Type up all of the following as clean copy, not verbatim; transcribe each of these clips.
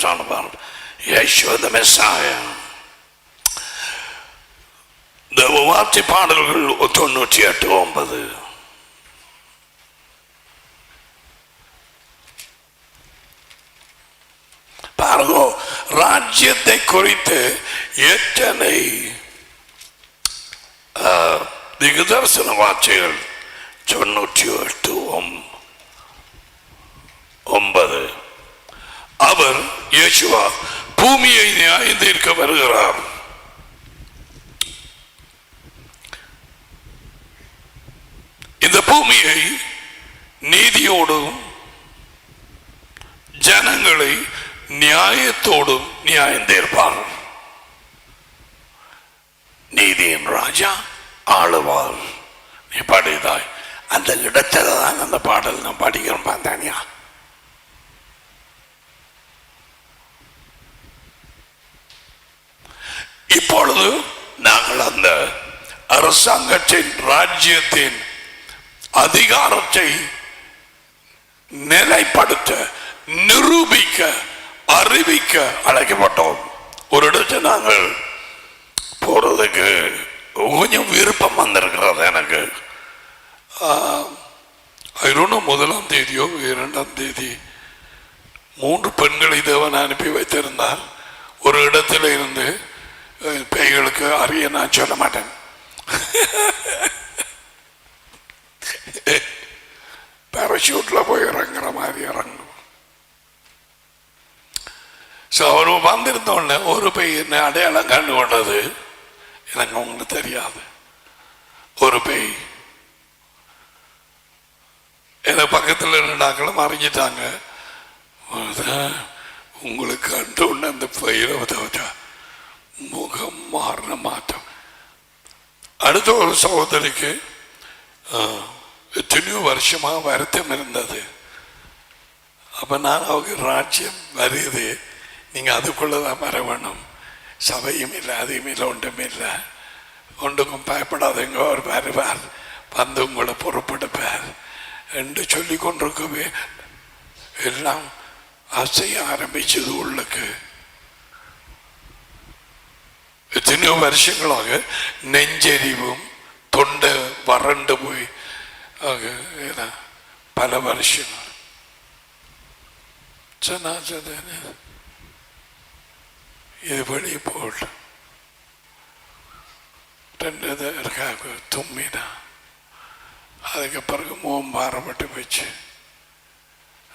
Son of Yeshua the Messiah. The வார்த்தை பாடல்கள் 98:9. பாருங்க, ராஜ்யத்தை குறித்து எத்தனை திகதர்சன வார்த்தைகள். 98:9. அவர் இயேசுவா பூமியை நியாயம் தீர்க்க வருகிறார். இந்த பூமியை நீதியோடும் ஜனங்களை நியாயத்தோடும் நியாயம் தீர்ப்பார். நீதியின் ராஜா ஆளுவார். நீ பாடியதாய் அந்த இடத்துல தான் அந்த பாடல் நான் படிக்கிறோம். பார்த்தானியா, இப்பொழுது நாங்கள் அந்த அரசாங்கத்தின் ராஜ்யத்தின் அதிகாரத்தை நிலைப்படுத்த, நிரூபிக்க, அறிவிக்க அழைக்கப்பட்டோம். ஒரு இடத்துல நாங்கள் போறதுக்கு கொஞ்சம் விருப்பம் வந்திருக்கிறது எனக்கு. 1ஆம் தேதியோ 2ஆம் தேதி 3 பெண்களை தேவன் அனுப்பி வைத்திருந்தார். ஒரு இடத்துல இருந்து பேய்களுக்கு அறிய நான் சொல்ல மாட்டேன். பேராசூட்ல போய் இறங்குற மாதிரி இறங்கணும். அவரு வந்திருந்தோடனே ஒரு பேய் என்ன அடையாளம் கண்டு கொண்டது. எனக்கு உங்களுக்கு தெரியாது. ஒரு பேய் என்ன பக்கத்தில் இருந்தாங்களும் அறிஞ்சிட்டாங்க. உங்களுக்கு கண்டு உடனே அந்த பயிரை முகம் மாறின மாற்றம். அடுத்த ஒரு சகோதரிக்கு எத்தனையோ வருஷமா வருத்தம் இருந்தது. அப்ப நான் அவங்க ராஜ்யம் வருது, நீங்க அதுக்குள்ளதான் வர வேணும். சபையும் இல்லை, அதையும் இல்லை, ஒன்றும் இல்லை, ஒன்றுக்கும் பயப்படாதீங்க, அவர் வருவார், வந்து உங்களை பொறுப்பெடுப்பார் என்று சொல்லி கொண்டிருக்கவே எல்லாம் அசைய ஆரம்பிச்சது உள்ளுக்கு. எத்தனையோ வருஷங்களாக நெஞ்செறிவும் தொண்டை வறண்டு போய் பல வருஷங்கள் இது வெளியே போட்டு தும்மினா அதுக்கு பிறகு முகம் மாறப்பட்டு போச்சு.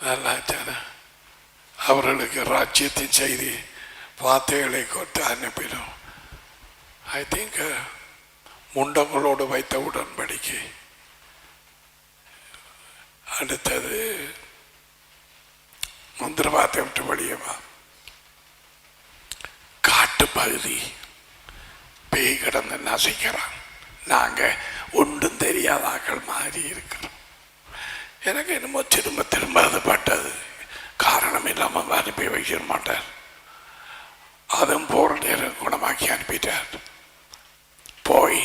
நல்லா அவர்களுக்கு ராஜ்யத்தின் செய்தி வார்த்தைகளை கொண்டு அனுப்பிடும். ஐ திங்க் முண்டங்களோடு வைத்த உடன்படிக்கை. அடுத்தது மந்திரவாதத்தை விட்டு வெளியவா காட்டு பகுதி பேய் கிடந்து நசிக்கிறான். நாங்க ஒன்றும் தெரியாதாக்கள் மாதிரி இருக்கிறோம். எனக்கு என்னமோ திரும்ப திரும்ப அது பட்டது. காரணம் இல்லாமல் அனுப்பி வைக்க மாட்டார். அதுவும் போற நேரம் குணமாக்கி அனுப்பிட்டார். போய்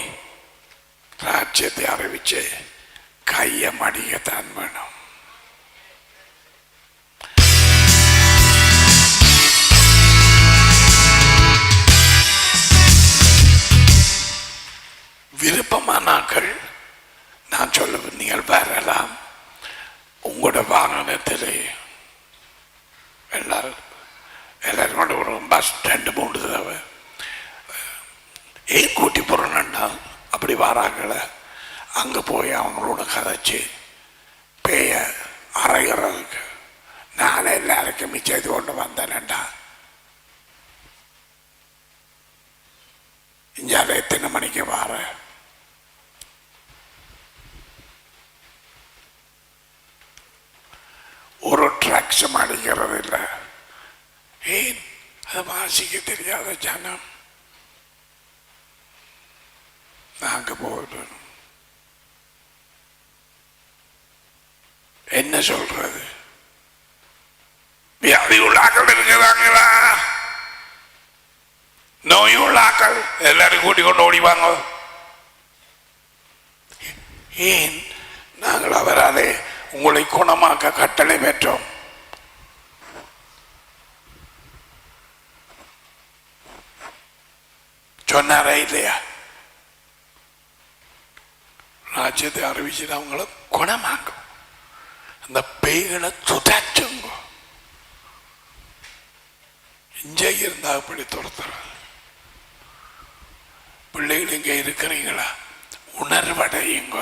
ராஜ்யத்தை அறிவிச்சு கையை மடிக்கத்தான் வேணும். விருப்பமானாக்கள் நான் சொல்ல நீங்கள் வரலாம். உங்களோட வாகனத்திலே எல்லாரும் கொண்டு வரும். பஸ் 2-3 தடவை ஏன் கூட்டி போறேன்னா அப்படி வராங்கள அங்கே போய் அவங்களோட கதைச்சு பேய அரைகிறதுக்கு நான் எல்லாருக்கும் மிச்சது கொண்டு வந்தேன்டா. இஞ்சால எத்தனை மணிக்கு வர ஒரு ட்ராக்ஸும் அடிக்கிறது இல்லை. ஏன் அதை வாசிக்க தெரியாத ஜனம் நாங்க போயிடணும். என்ன சொல்றது? வியாதி உள்ளாக்கள் இருக்கிறாங்களா? நோயுள்ளாக்கள் எல்லாரும் கூட்டிக் கொண்டு ஓடிவாங்க. ஏன் நாங்கள் அவராலே உங்களை குணமாக்க கட்டளை பெற்றோம். சொன்னாரா இல்லையா? ராஜ்யத்தை அறிவிச்சுட்டு அவங்கள குணமாக்கும், அந்த பேய்களை துதாச்சுங்க. இங்கே இருந்தா அப்படி துரத்துற பிள்ளைகள் இங்கே இருக்கிறீங்களா? உணர்வடையுங்க.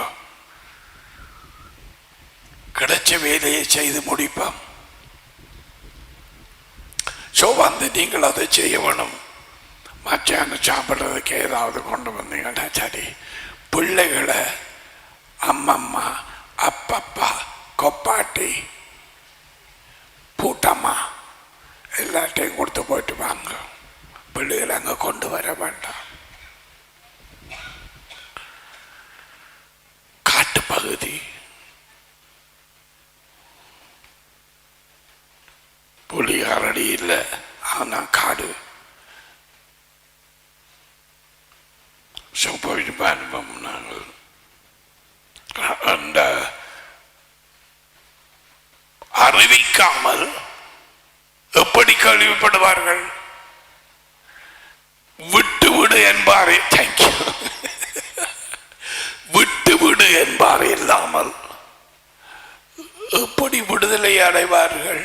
கிடைச்ச வேலையை செய்து முடிப்போம். ஸோ வந்து நீங்கள் அதை செய்ய வேணும். மச்சான சாப்பிட்றதுக்கு ஏதாவது கொண்டு வந்தீங்கன்னா சரி. பிள்ளைகளை அம்மம்மா, அப்பப்பா, கொப்பாட்டி, பூட்டம்மா எல்லாத்தையும் கொடுத்து போயிட்டு வாங்க. பிள்ளைகளை அங்கே கொண்டு வர வேண்டாம். காட்டு பகுதி, புலி அரடி இல்லை, ஆனால் காடு. போயிட்டு பாருப்போம். நாங்கள் அந்த அறிவிக்காமல் எப்படி கேள்விப்படுவார்கள்? விட்டு விடு என்பாரே, தேங்க்யூ, விட்டு விடு என்பார் இல்லாமல் எப்படி விடுதலை அடைவார்கள்?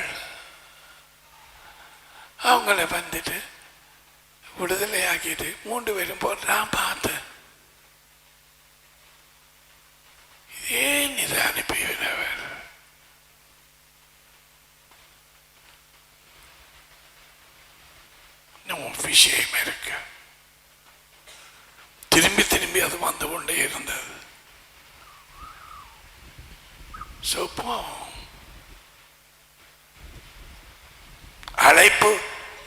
அவங்கள வந்துட்டு விடுதலை ஆக்கிட்டு 3 பேரும் போட்டு நான் பார்த்தேன். ஏன் இதை அனுப்பிவினவர்? விஷயம் இருக்கு. திரும்பி திரும்பி அது வந்து கொண்டே இருந்தது. அழைப்பு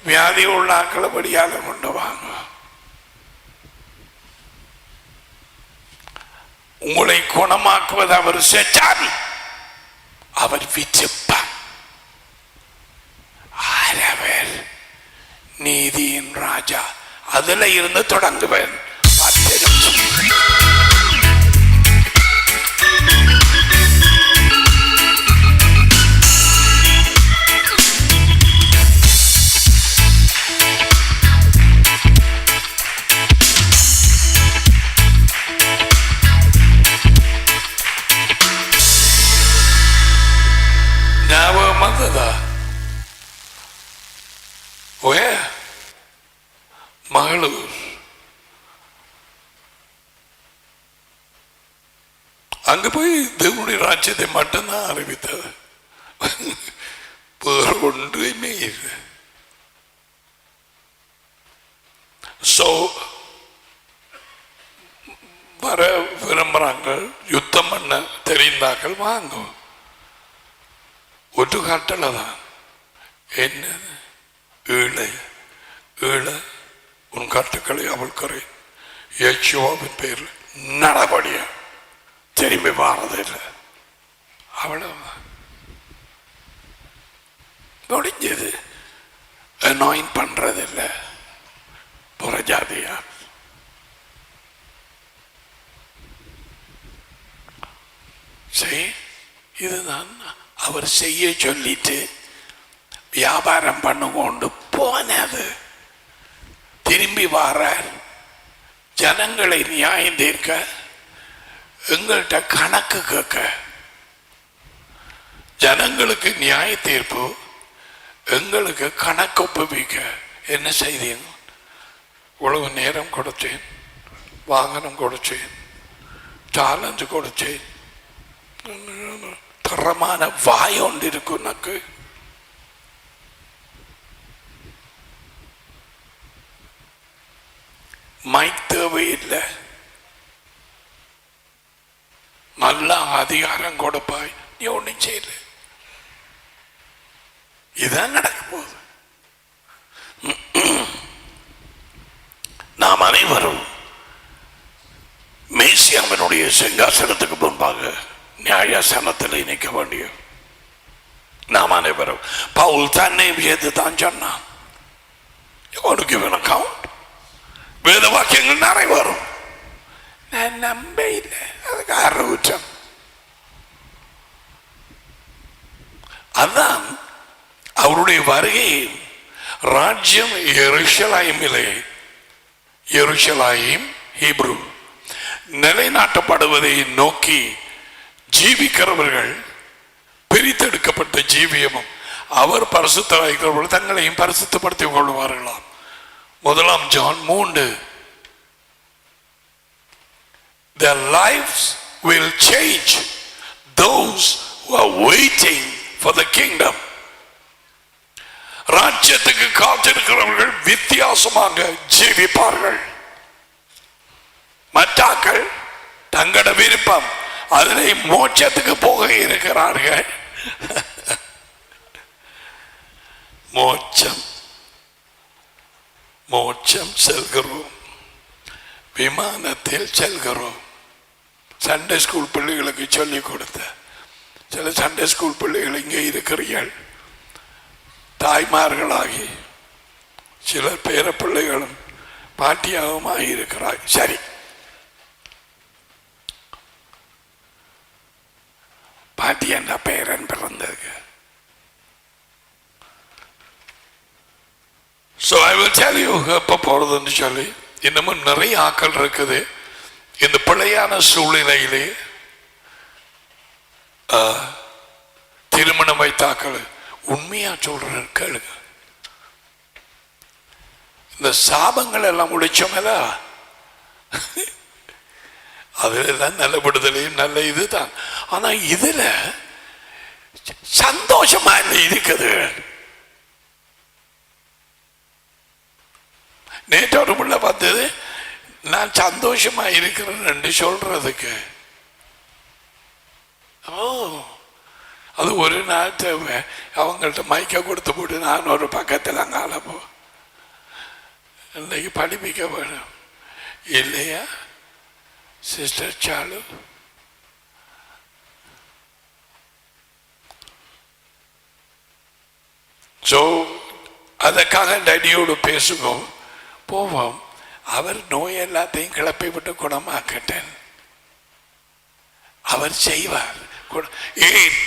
வியாதி உள்ள ஆக்களை படியால கொண்டு வாங்க. உங்களை குணமாக்குவது அவர் செஞ்சார், அவர் விஜிப்பார். ஆரவர் நீதியின் ராஜா, அதுல இருந்து தொடங்குவேன். மகளூர் அங்க போய் தேவனுடைய ராஜ்யத்தை மட்டும்தான் அறிவித்தது, வேறு ஒன்றுமே இல்லை. வர விரும்புறாங்க, யுத்தம் பண்ண தெரிந்தார்கள் வாங்கும். ஒரு கட்டளை தான், என்ன ஏழை ஏழை உன் கட்டுக்களை அவள் கரை யெகோவாவின் பேரில் நடபடியா திரும்பி வாரதில்லை. அவ்வளவுதான் முடிஞ்சது. அனாயின் பண்றதில்லை புறஜாதியா. இதுதான் அவர் செய்ய சொல்லிட்டு வியாபாரம் பண்ண கொண்டு போனது. திரும்பி வாரார், ஜனங்களை நியாயம் தீர்க்க, எங்கள்கிட்ட கணக்கு கேட்க. ஜனங்களுக்கு நியாய தீர்ப்பு, எங்களுக்கு கணக்கு ஒப்புவிக்க. என்ன செய்தீங்க? இவ்வளவு நேரம் கொடுத்தேன், வாகனம் கொடுத்தேன், டாலண்ட் கொடுத்தேன், தரமான வாய் ஒன்று இருக்கும். எனக்கு மைக் தேவையில்லை, நல்ல அதிகாரம் கொடுப்பாய், நீ ஒன்றும் செய்யல. இதுதான் நடக்க போகுது. நாம் அனைவரும் மேசியாவினுடைய சிங்காசனத்துக்கு முன்பாக நியாயாசனத்தில் நிற்க வேண்டிய நாம் அனைவரும். பவுல் தன்னை வியந்து தான் சொன்னான், வேத வாக்கியங்கள் நிறைய வரும், நான் நம்ப இல்லை, அதுக்கு ஆரோக்கியம். அதான் அவருடைய வருகை ராஜ்யம் எருசலேமிலே எருசலேம் ஹீப்ரு நிலைநாட்டப்படுவதை நோக்கி ஜீவிக்கிறவர்கள் பிரித்தெடுக்கப்பட்ட ஜீவியமும் அவர் பரிசுத்தராயிருக்கிறவர்கள் தங்களையும் பரிசுத்தப்படுத்திக் கொள்வார்களாம். 1 John 3. Their lives will change those who are waiting for the kingdom. ராஜ்யத்துக்கு காத்திருக்கிறவர்கள் வித்தியாசமாக ஜீவிப்பார்கள். மற்றாக்கள் தங்களோட விருப்பம் அதிலே மோட்சத்துக்கு போக இருக்கிறார்கள். மோட்சம் செல்கிறோம், விமானத்தில் செல்கிறோம். சண்டே ஸ்கூல் பிள்ளைகளுக்கு சொல்லிக் கொடுத்த சில சண்டே ஸ்கூல் பிள்ளைகள் இங்கே இருக்கிறீர்கள். தாய்மார்களாகி சிலர் பேர பிள்ளைகளும் பாட்டியாகவும் ஆகியிருக்கிறாய். சரி, பாட்டி என்ற பேரன் பிறந்ததுக்கு. So I will tell you எப்போ போறதுன்னு சொல்லி இன்னமும் நிறைய ஆக்கள் இருக்குது. இந்த பிழையான சூழ்நிலையிலே திருமணம் வைத்தாக்கள் உண்மையா சொல்றேன் கேளுங்க. இந்த சாபங்கள் எல்லாம் முடிச்சோம்ல, அதுலாம் நல்ல விடுதலையும் நல்ல இதுதான். ஆனா இதுல சந்தோஷமா இல்லை இருக்குது. நேற்று ஒரு பிள்ளை பார்த்தது, நான் சந்தோஷமா இருக்கிறேன் என்று சொல்றதுக்கு. அது ஒரு நாள் தேவை. அவங்கள்ட்ட மைக்க கொடுத்து போட்டு நான் ஒரு பக்கத்தில் அங்கால போ இன்னைக்கு படிப்பிக்க வேணும் இல்லையா சிஸ்டர் சாலு? ஸோ அதற்காக டடியோடு பேசுவோம், போவோம். அவர் நோய் எல்லாத்தையும் கிளப்பி விட்டு குணமாக்கட்டேன். அவர் செய்வார். ஏன்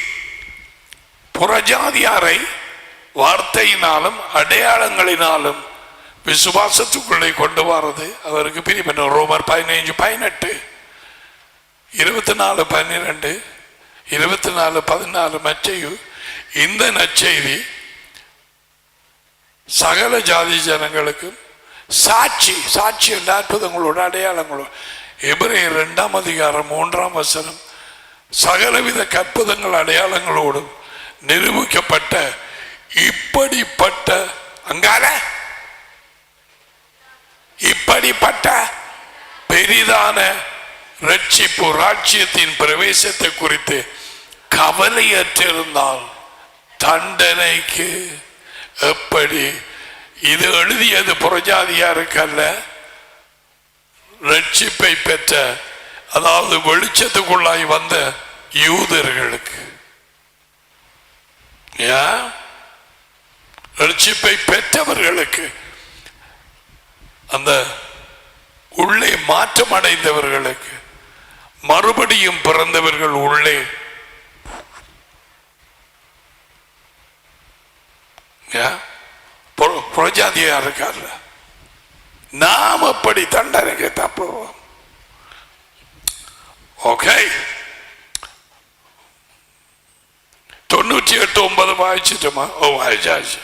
புறஜாதியாரை வார்த்தையினாலும் அடையாளங்களினாலும் விசுவாசத்துக்குள்ளே கொண்டு வர்றது அவருக்கு பிரிவு. ரோமர் 15:18, 24:12, 24:14 மத்தேயு. இந்த நற்செய்தி சகல ஜாதி ஜனங்களுக்கும் சாட்சி அற்புதங்களோட அடையாளங்களோட. எபிரேயர் 2:3 சகலவித கற்புதங்கள் அடையாளங்களோடும் நிரூபிக்கப்பட்ட இப்படிப்பட்ட அங்கால இப்படிப்பட்ட பெரிதான ரட்சிப்பு ராஜ்யத்தின் பிரவேசத்தை குறித்து கவலையற்றிருந்தால் தண்டனைக்கு எப்படி? இது எழுதியது புறஜாதியாருக்கல்ல, ரட்சிப்பை பெற்ற, அதாவது வெளிச்சத்துக்குள்ளாய் வந்த யூதர்களுக்கு. ரட்சிப்பை பெற்றவர்களுக்கு, அந்த உள்ளே மாற்றம் அடைந்தவர்களுக்கு, மறுபடியும் பிறந்தவர்கள் உள்ளே புறஜாதியா இருக்கார்ல, நாம் அப்படி தண்டனைக்கு தப்புவோம். ஓகே, 98:9 வாய்ச்சிட்டோமா? வாய்ச்சாச்சு.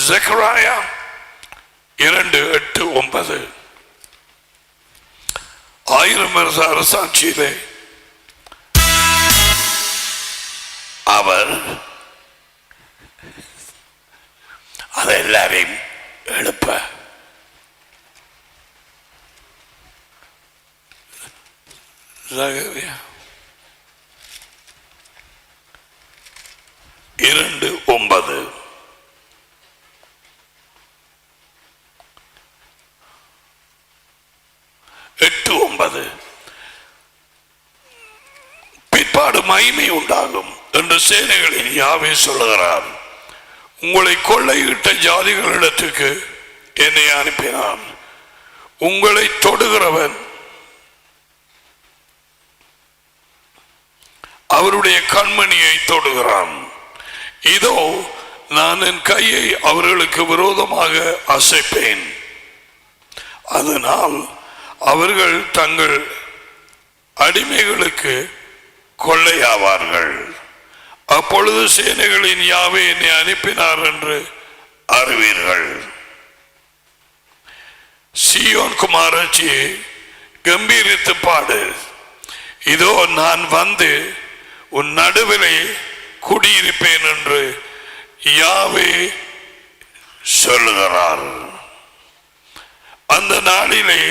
ஜெகரியா 2:8-9 1000 வருஷ அரசாட்சியிலே அவர் அதை எல்லாரையும் எழுப்ப ஜெகரியா 2:9 8-9 பிற்பாடு மகிமை உண்டாகும் என்று சேனைகளின் யாவே சொல்லுகிறார். உங்களை கொள்ளையிட்ட ஜாதிகளிடத்துக்கு என்னை அனுப்பினான். உங்களை தொடுகிறவன் அவருடைய கண்மணியை தொடுகிறான். இதோ நான் என் கையை அவர்களுக்கு விரோதமாக அசைப்பேன். அதனால் அவர்கள் தங்கள் அடிமைகளுக்கு கொள்ளையாவார்கள். அப்பொழுது சேனைகளின் யாவே என்னை அனுப்பினார் என்று அறிவீர்கள். சீயோன் குமாரச்சியே, கம்பீரித்து பாடு. இதோ நான் வந்து உன் நடுவிலே குடியிருப்பேன் என்று யாவே சொல்லுகிறார். அந்த நாளிலே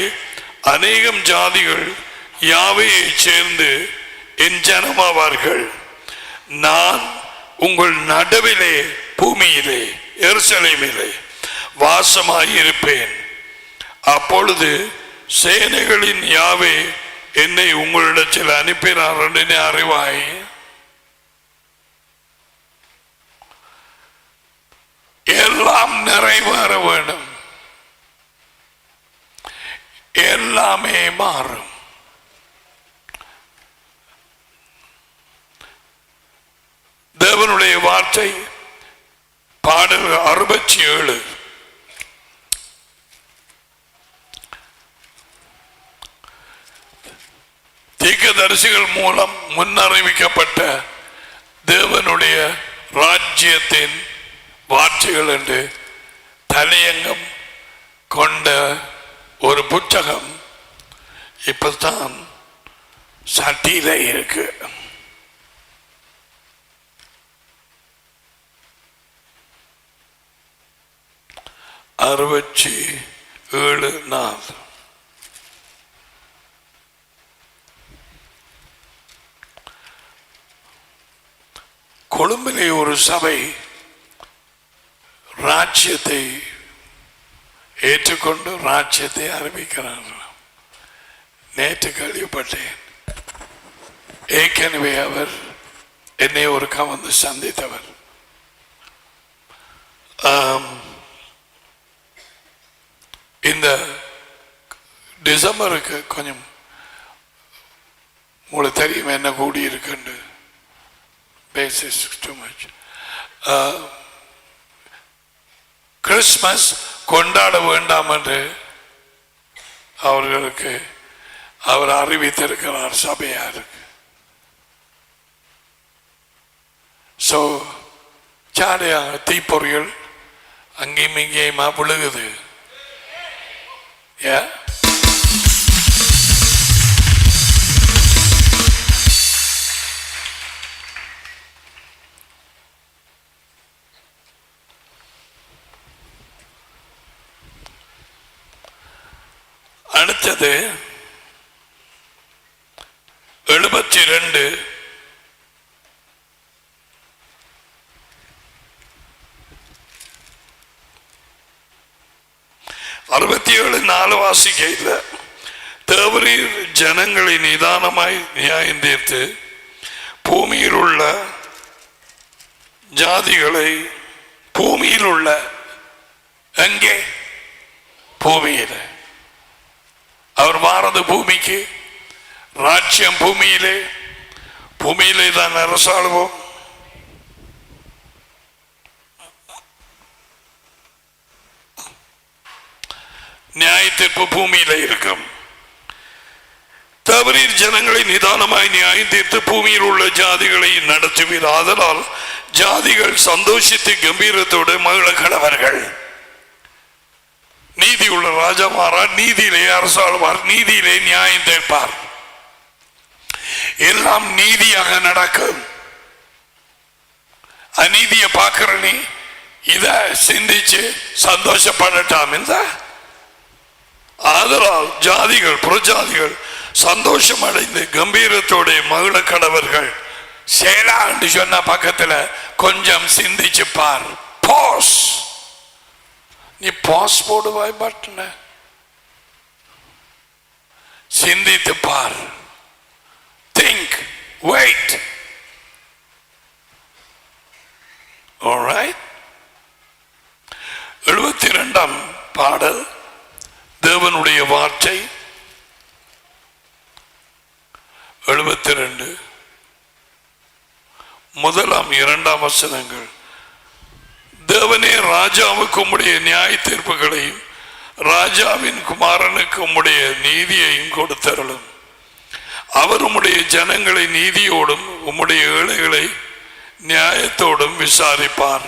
அநேகம் ஜாதிகள் யாவையை சேர்ந்து என் ஜனமாவார்கள். நான் உங்கள் நடுவிலே பூமியிலே எருசலேமிலே வாசமாயிருப்பேன். அப்பொழுது சேனைகளின் யாவே என்னை உங்களிடத்தில் அனுப்பினார் என்று அறிவாய். எல்லாம் நிறைவேற வேண்டும். எல்லாமே மாறும். தேவனுடைய வார்த்தை பாடல் 67. தீர்க்கதரிசிகள் மூலம் முன்னறிவிக்கப்பட்ட தேவனுடைய ராஜ்யத்தின் வார்த்தைகள் என்று தலையங்கம் கொண்ட ஒரு புத்தகம் இப்பதான் சட்டியில இருக்கு. அறுபத்தி 7 நாள் கொழும்பிலே ஒரு சபை ராஜ்யத்தை ஏற்றுக்கொண்டு ராஜ்யத்தை அறிவிக்கிறார். நேற்று கேள்விப்பட்டேன். ஏற்கனவே அவர் என்னை ஒருக்கா வந்து சந்தித்தவர். இந்த டிசம்பருக்கு கொஞ்சம் உங்களுக்கு தெரியும் என்ன கூடி இருக்குன்னு. Basis too much. கிறிஸ்மஸ் கொண்டாட வேண்டாம் என்று அவர்களுக்கு அவர் அறிவித்திருக்கிறார் சபையாருக்கு. ஸோ சாலையாக தீப்பொறிகள் அங்கேயும் இங்கேயுமா விழுகுது. அடுத்தது 72. நாலு வாசிக்கையில் தேவரீர் ஜனங்களை நிதானமாய் நியாயம் தீர்த்து பூமியில் உள்ள ஜாதிகளை பூமியில் உள்ள எங்கே பூமியில் அவர் வாரது பூமிக்கு ராஜ்யம் பூமியிலே தான் அரசாளுவோம். நியாயத்தீர்ப்பு பூமியில இருக்கும். தேவரீர் ஜனங்களை நிதானமாய் நியாயம் தீர்த்து பூமியில் உள்ள ஜாதிகளை நடத்துவீர். ஆதலால் ஜாதிகள் சந்தோஷித்து கம்பீரத்தோடு மகிழ கடவர்கள். நீதி உள்ள ராஜாமாரா நீதியிலே அரசாளுவார், நீதியிலே நியாயம் தீர்ப்பார். எல்லாம் நீதியாக நடக்கும். அநீதியை பார்க்கிற நீ இத சிந்திச்சு சந்தோஷப்படட்டாம். ஆதலால் ஜாதிகள் புறஜாதிகள் சந்தோஷம் அடைந்து கம்பீரத்தோட மகிழ கடவர்கள். சேலா என்று சொன்ன பக்கத்துல கொஞ்சம் சிந்திச்சு பார். பாஸ். நீ பாஸ் போடுவாய் பட்டன சிந்தித்து பார். Think, wait. ஆல்ரைட். 72ஆம் பாடல் தேவனுடைய வார்த்தை 72 முதலாம் 2ஆம் வசனங்கள். தேவனே ராஜாவுக்கு உம்முடைய நியாய தீர்ப்புகளையும் ராஜாவின் குமாரனுக்கு உம்முடைய நீதியையும் கொடுத்தருளும். அவர் உம்முடைய ஜனங்களை நீதியோடும் உம்முடைய ஏழைகளை நியாயத்தோடும் விசாரிப்பார்.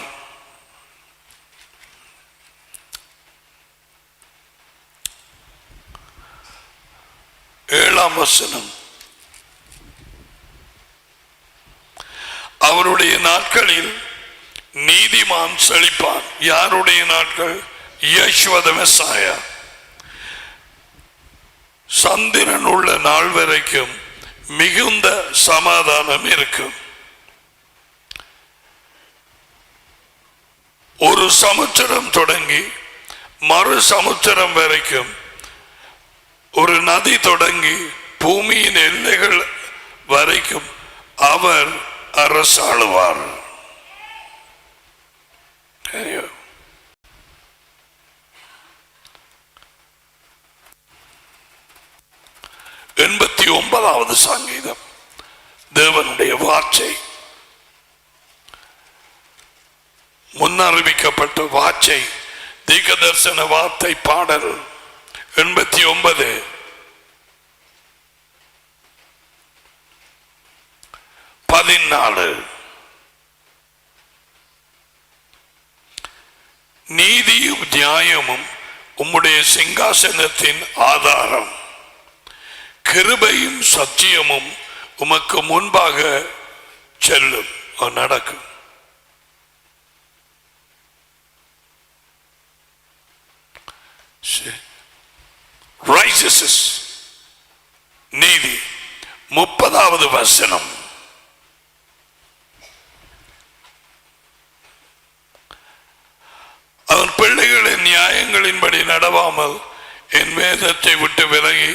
ஏழாம் வசனம். அவருடைய நாட்களில் நீதிமான் செழிப்பான். யாருடைய நாட்கள்? யேசுவ மெசியா. சந்திரன் உள்ள நாள் வரைக்கும் மிகுந்த சமாதானம் இருக்கும். ஒரு சமுத்திரம் தொடங்கி மறு சமுத்திரம் வரைக்கும், ஒரு நதி தொடங்கி பூமியின் எல்லைகள் வரைக்கும் அவர் அரசாளுவார். 89வது சங்கீதம் தேவனுடைய வார்த்தை, முன்னறிவிக்கப்பட்ட வார்த்தை, தீர்க்கதரிசன வார்த்தை பாடல் 89. நீதியும் நியாயமும் உம்முடைய சிங்காசனத்தின் ஆதாரம், கிருபையும் சத்தியமும் உமக்கு முன்பாக செல்லும், நடக்கும். Righteousness, நீதி. 30வது வசனம். அவன் பிள்ளைகளின் நியாயங்களின்படி நடவாமல் என் வேதத்தை விட்டு விலகி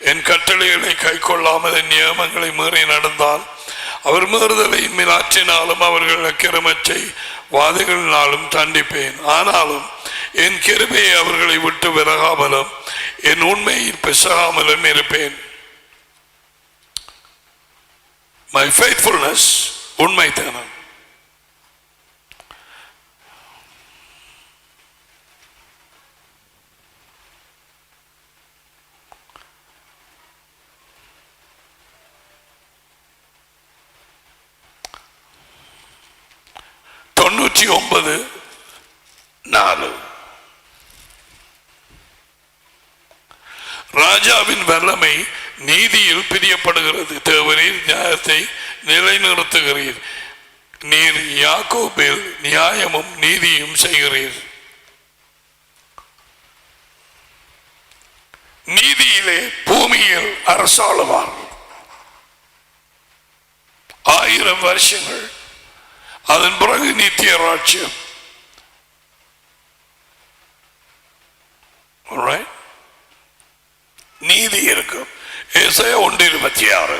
என் கட்டளைகளை கை கொள்ளாமல் என் நியமங்களை மீறி நடந்தால் அவர் மீறுதலை மிலாற்றினாலும் அவர்கள் அக்கிரமத்தை வாதைகளினாலும் தண்டிப்பேன். ஆனாலும் என் கிருபையை அவர்களை விட்டு விலகாமலும் என் உண்மையில் பிசகாமலும் இருப்பேன். My faithfulness, உண்மைத்தனம். ராஜாவின் வல்லமை நீதியில் பிரியப்படுகிறது. தேவரீர் நியாயத்தை நிலைநிறுத்துகிறீர். நீர் யாக்கோபில் நியாயமும் நீதியும் செய்கிறீர். நீதியிலே பூமியில் அரசாளுவார். 1000 வருஷங்கள், அதன் பிறகு நித்திய ராஜ்யம். நீதி இருக்கும். ஏசாயா 1:26.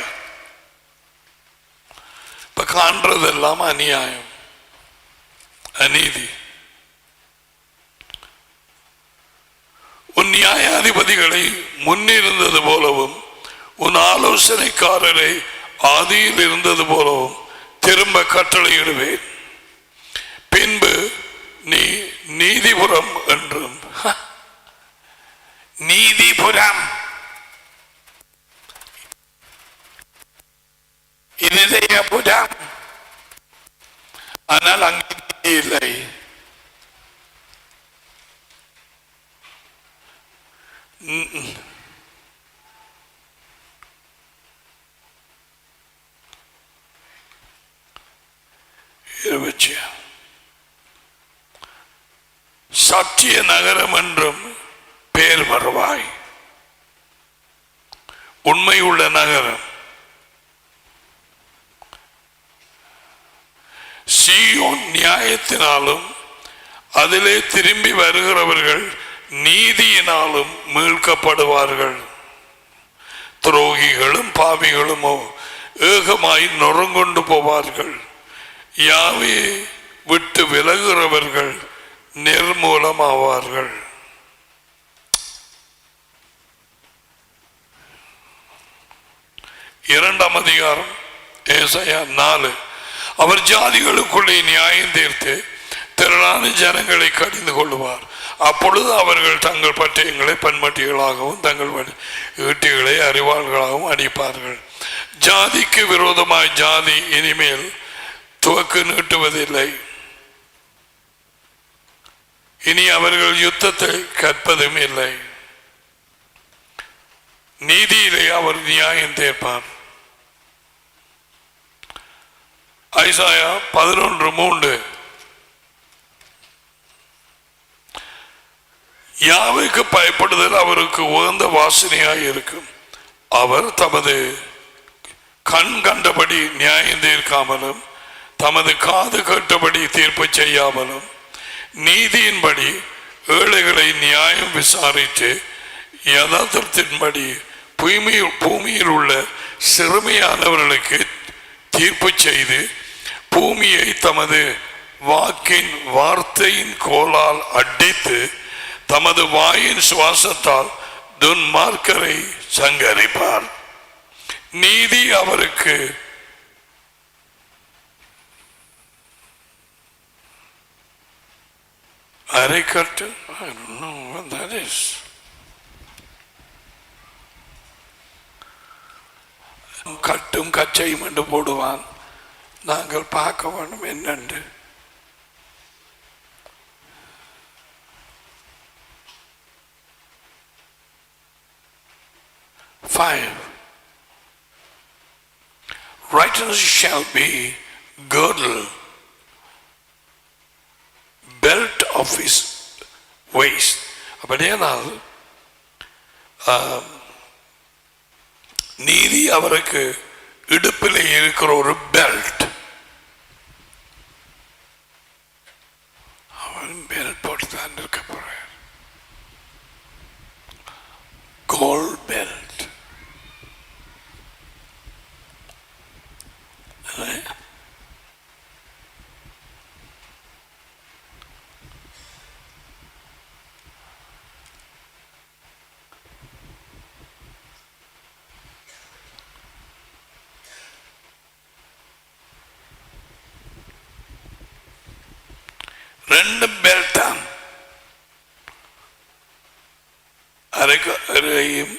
இப்ப காண்றதெல்லாம் அநியாயம், அநீதி. உன் நியாயாதிபதிகளை முன்னிருந்தது போலவும் உன் ஆலோசனைக்காரரை ஆதியில் இருந்தது போலவும் திரும்ப கட்டளையிடுவேன். பின்பு நீ நீதிபுரம் என்றும், நீதிபுரம் இருதயபுரம், ஆனால் அங்கே இல்லை. சத்திய நகரம் என்றும் பேர் வருவாய். உண்மை உள்ள நகரம். சீயோன் நியாயத்தினாலும் அதிலே திரும்பி வருகிறவர்கள் நீதியினாலும் மீட்கப்படுவார்கள். துரோகிகளும் பாவிகளுமோ ஏகமாய் நொறுங்கொண்டு போவார்கள். யாவே விட்டு விலகுகிறவர்கள் நிர்மூலமாவார்கள். இரண்டாம் அதிகாரம் ஏசாயா 4. அவர் ஜாதிகளுக்குள்ளே நியாயம் தீர்த்து திரளான ஜனங்களை கடிந்து கொள்ளுவார். அப்பொழுது அவர்கள் தங்கள் பட்டயங்களை பன்மட்டிகளாகவும் தங்கள் ஈட்டிகளை அறிவாள்களாகவும் அடிப்பார்கள். ஜாதிக்கு விரோதமாய் ஜாதி இனிமேல் துவக்கு நீட்டுவதில்லை. இனி அவர்கள் யுத்தத்தை கற்பதும் இல்லை. நீதியிலே அவர் நியாயம் தீர்ப்பார். ஐசாயா 11:3 யாவைக்கு பயப்படுதல் அவருக்கு உகந்த வாசனையாய் இருக்கும். அவர் தமது கண் கண்டபடி நியாயம் தீர்க்காமலும் தமது காது கேட்டபடி தீர்ப்பு செய்யாமலும் நீதியின்படி ஏழைகளை நியாயம் விசாரித்து யதார்த்தத்தின்படி பூமியில் உள்ள சிறுமையானவர்களுக்கு தீர்ப்பு செய்து பூமியை தமது வார்த்தையின் கோலால் அடித்து தமது வாயின் சுவாசத்தால் துன்மார்க்கரை சங்கரிப்பார். நீதி அவருக்கு அரைக்கட்டு. I don't know what that is. கட்டும் கச்சையும் என்று போடுவான். நாங்கள் பார்க்க வேண்டும் என்னென்று. Righteousness shall be girdle, belt of his waist. அப்படியானால் நீதி அவருக்கு இடுப்பில் இருக்கிற ஒரு பெல்ட். அவன் பெல்ட் போட்டு தான் இருக்க போறார். Gold belt. ரெண்டு பெல்ட் தான். அரையும்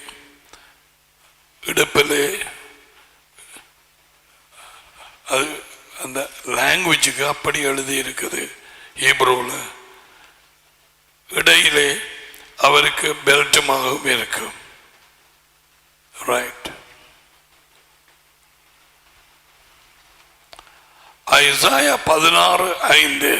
இடுப்பிலே அது அந்த லாங்குவேஜுக்கு அப்படி எழுதி இருக்குது ஹீப்ரூல. இடையிலே அவருக்கு பெல்ட்டுமாகவும் இருக்கும். ரைட். ஐசாயா 16:5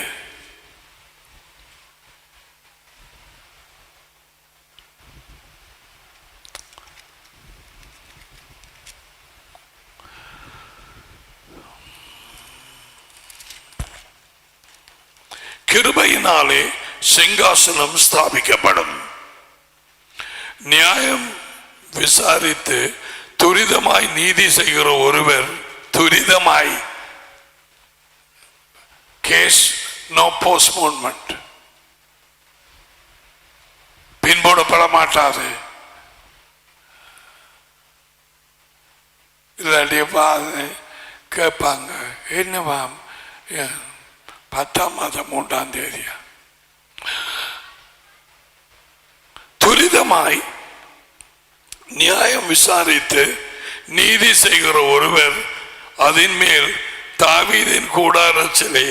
கிருபையினாலே சிங்காசனம் ஸ்தாபிக்கப்படும். நியாயம் விசாரித்து துரிதமாய் நீதி செய்கிற ஒருவர், துரிதமாய், கேஸ் நோ போஸ்ட்போன்மெண்ட், பின்போடப்பட மாட்டாது. இல்லாட்டி கேட்பாங்க, என்னவா 10ஆம் மாதம் 3ஆம் தேதியா? துரிதமாய் நியாயம் விசாரித்து நீதி செய்கிற ஒருவர் அதன் மேல் தாவீதின் கூடாரத்திலே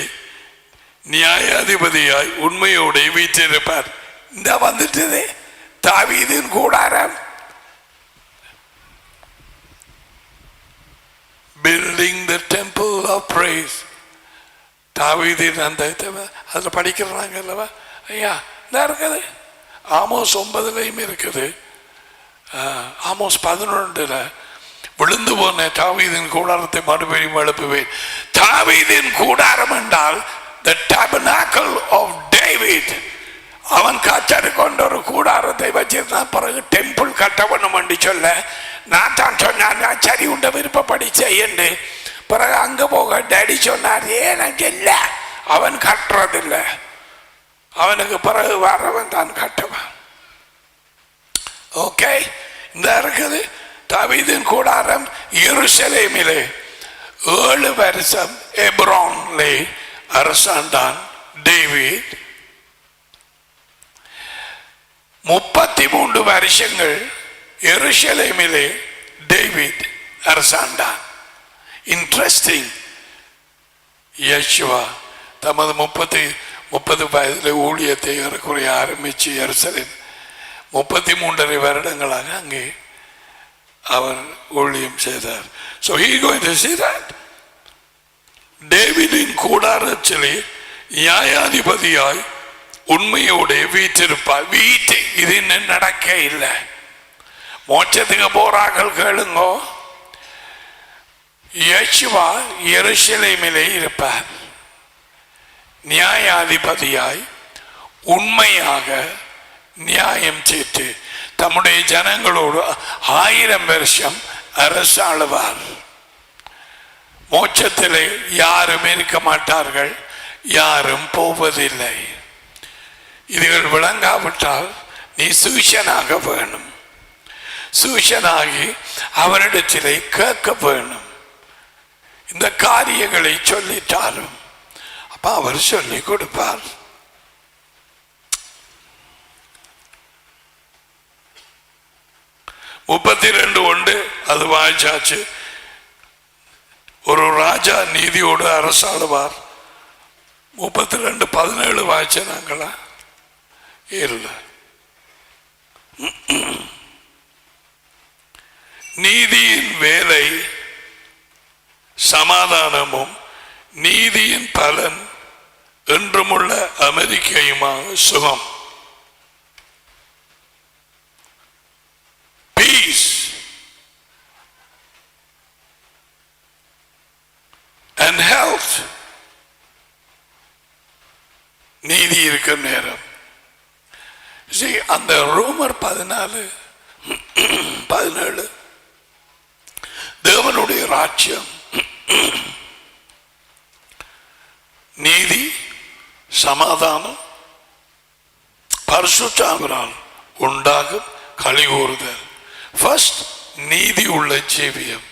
நியாயாதிபதியாய் உண்மையோடு வீற்றிருப்பார். இந்த வந்துட்டது தாவீதின் கூடாரம். Building the temple of praise. தாவீதின் அந்த அதில் படிக்கிறாங்க அல்லவா ஐயா, இந்த இருக்குது. ஆமோஸ் 9 இருக்குது. ஆமோஸ் 11 விழுந்து போன தாவீதின் கூடாரத்தை மறுபடியும் எழுப்புவேன். தாவீதின் கூடாரம் என்றால் the tabernacle of David. அவன் காய்ச்சல் கொண்ட ஒரு கூடாரத்தை வச்சிருந்தான். பிறகு டெம்பிள் கட்ட வேணும் என்று சொல்ல நான் தான் சொன்னான், சரி உண்ட விருப்பப்படி செய்யண்டு. பிறகு அங்க போக டேடி சொன்னார், எனக்கு இல்ல, அவன் கட்டுறதில்லை, அவனுக்கு பிறகு வரவன் தான் கட்டுவான். ஓகே, இந்த இருக்குது தாவீதின் கூடாரம் எருசலேமிலே 7 வருஷம் எப்ரோனிலே அரசாண்டான் டேவிட் 33 வருஷங்கள் எருசலேமிலே டேவிட் அரசாண்டான். இன்ட்ரெஸ்டிங். யேசுவா தமது 30 வயதில் ஊழியத்தை ஏறக்குறைய ஆரம்பித்து எருசலேம் 33 வருடங்களாக அங்கே அவர் ஊழியம் செய்தார். So he is going to see that. டேவிடின் கூடாரத்திலே நியாயாதிபதியாய் உண்மையோட வீற்றிருப்பார். வீட்டு இது இன்னும் நடக்க இல்லை. மோட்சத்துக்கு போறார்கள் கேளுங்கோ. யேசுவா எருசலேமிலே இருப்பார். நியாயாதிபதியாய் உண்மையாக நியாயம் செய்து தம்முடைய ஜனங்களோடு 1000 வருஷம் அரசாளுவார். மோட்சத்திலே யாரும் இருக்க மாட்டார்கள், யாரும் போவதில்லை. இதுகள் விளங்காவிட்டால் நீ சூஷனாக வேணும். சூஷனாகி அவரிடத்திலே கேட்க வேணும். இந்த காரியங்களை சொல்லிட்டாலும் அப்ப அவர் சொல்லிக் கொடுப்பார். முப்பத்தி 32 அது வாய்ச்சாச்சு. ஒரு ராஜா நீதியோடு அரசாளுவார். 32:17 வாய்ச்ச நாங்களா இல்லை. நீதியின் வேலை சமாதானமும் நீதியின் பலன் என்றுமுள்ள அமெரிக்கையுமாக சுகம். Peace and health. நீதி இருக்கும் நேரம். அந்த ரோமர் 14:17 தேவனுடைய ராஜ்யம் நீதி சமாதானம் பரிசுத்தாவினால் உண்டாகும் களி கூறுதல். ஃபர்ஸ்ட் நீதி உள்ள ஜீவியம்.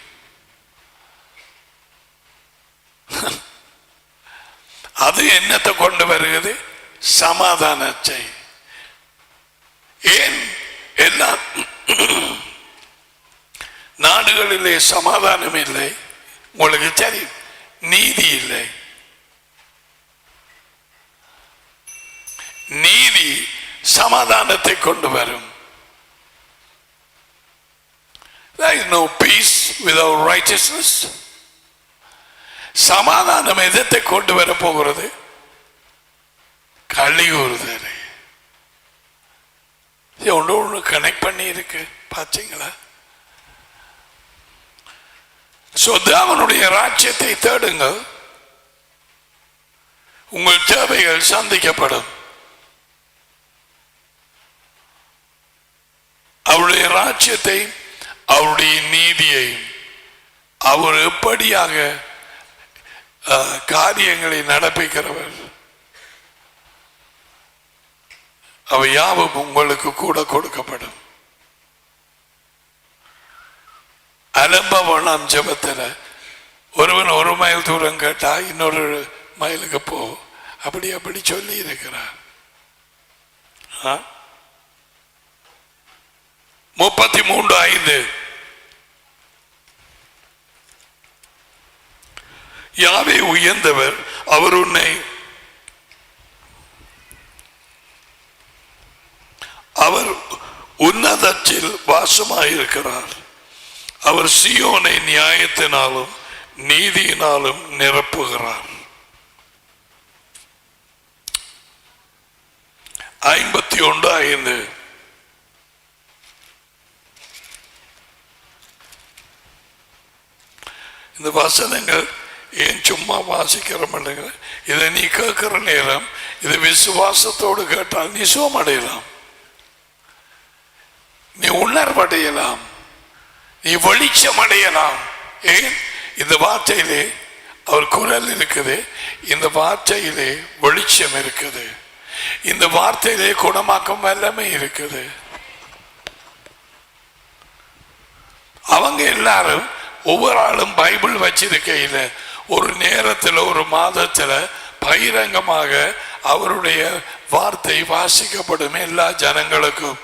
அது என்னத்தை கொண்டு வருகிறது? சமாதானத்தை. ஏன் எல்லா நாடுகளிலே சமாதானம் இல்லை? உங்களுக்கு தெரியும், நீதி இல்லை. நீதி சமாதானத்தை கொண்டு வரும். There is no peace without righteousness. சமாதானம் எதத்தை கொண்டு வர போகிறது? களி கூறுதல். ஒன்று கனெக்ட் பண்ணி இருக்கு, பார்த்தீங்களா? அவனுடைய ராஜ்யத்தை தேடுங்கள், உங்கள் தேவைகள் சந்திக்கப்படும். அவருடைய ராஜ்யத்தை அவருடைய நீதியை அவர் எப்படியாக காரியங்களை நடப்பிக்கிறவர், அவை யாவும் உங்களுக்கு கூட கொடுக்கப்படும். அலம்பவனம் ஜபத்தில் ஒருவன் 1 மைல் தூரம் கேட்டா இன்னொரு மைலுக்கு போ, அப்படி சொல்லி இருக்கிறார். 33:5 யாவே உயர்ந்தவர், அவர் உன்னை அவர் உன்னதத்தில் வாசமாயிருக்கிறார். அவர் சீயோனை நியாயத்தினாலும் நீதியினாலும் நிரப்புகிறார். 51:5 இந்த வசனங்கள் ஏன் சும்மா வாசிக்கிற மாட்டேங்க? இதை நீ கேட்கிற நேரம் இதை விசுவாசத்தோடு கேட்டால் நீ சுகமடையலாம், நீ உணர்வடையலாம், நீ வெளிச்சம் அடையலாம். ஏன்? இந்த வார்த்தையிலே அவர் குரல் இருக்குது, இந்த வார்த்தையிலே வெளிச்சம் இருக்குது, இந்த வார்த்தையிலே குணமாக்கும் வல்லமை இருக்குது. அவங்க எல்லாரும் ஒவ்வொரு ஆளும் பைபிள் வச்சிருக்கையில் ஒரு நேரத்தில் ஒரு மாதத்தில் பகிரங்கமாக அவருடைய வார்த்தை வாசிக்கப்படும் எல்லா ஜனங்களுக்கும்.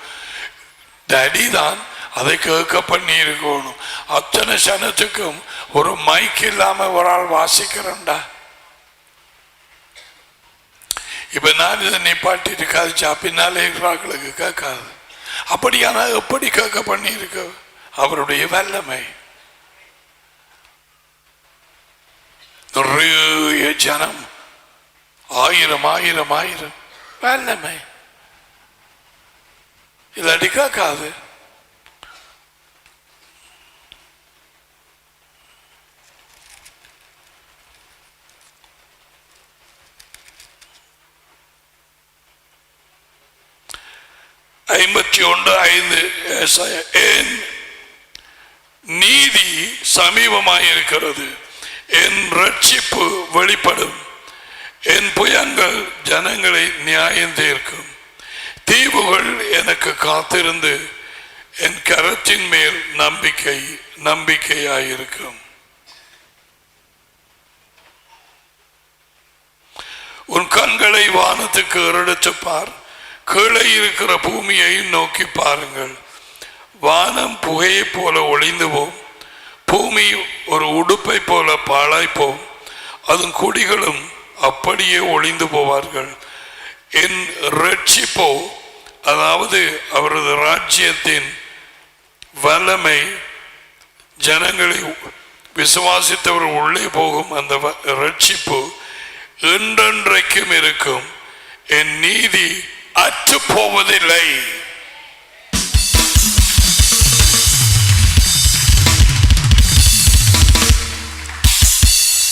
டேடி தான் அதை கேட்க பண்ணி இருக்கணும். அத்தனை சனத்துக்கும் ஒரு மைக் இல்லாம ஒரு ஆள் வாசிக்கிறேன்டா. இப்ப நான் இதை நிப்பாட்டிட்டு காதிச்சா பின்னாலே இருக்கிறார்களுக்கு கேட்காது. அப்படியானா எப்படி கேட்க பண்ணி இருக்க? அவருடைய வல்லமை. நிறைய ஜனம், ஆயிரம் ஆயிரம் ஆயிரம் வல்லமை இல்லாட்டி கேட்காது. ஐம்பத்தி ஒன்று 5 என் நீதி சமீபமாயிருக்கிறது, என் ரட்சிப்பு வெளிப்படும், என் புயங்கள் ஜனங்களை நியாயம் தீர்க்கும், தீவுகள் எனக்கு காத்திருந்து என் கரத்தின் மேல் நம்பிக்கையாயிருக்கும். உன் கண்களை வானத்துக்கு ஏறெடுத்து பார், கீழே இருக்கிற பூமியை நோக்கி பாருங்கள். வானம் புகையை போல ஒளிந்து போம், பூமி ஒரு உடுப்பை போல பாழாய்ப்போம், அதன் குடிகளும் அப்படியே ஒளிந்து போவார்கள். என் ரட்சிப்போ, அதாவது அவரது ராஜ்யத்தின் வல்லமை ஜனங்களை விசுவாசித்தவர் உள்ளே போகும் அந்த ரட்சிப்பு என்றென்றைக்கும் இருக்கும். என் நீதி அற்று போவதில்லை.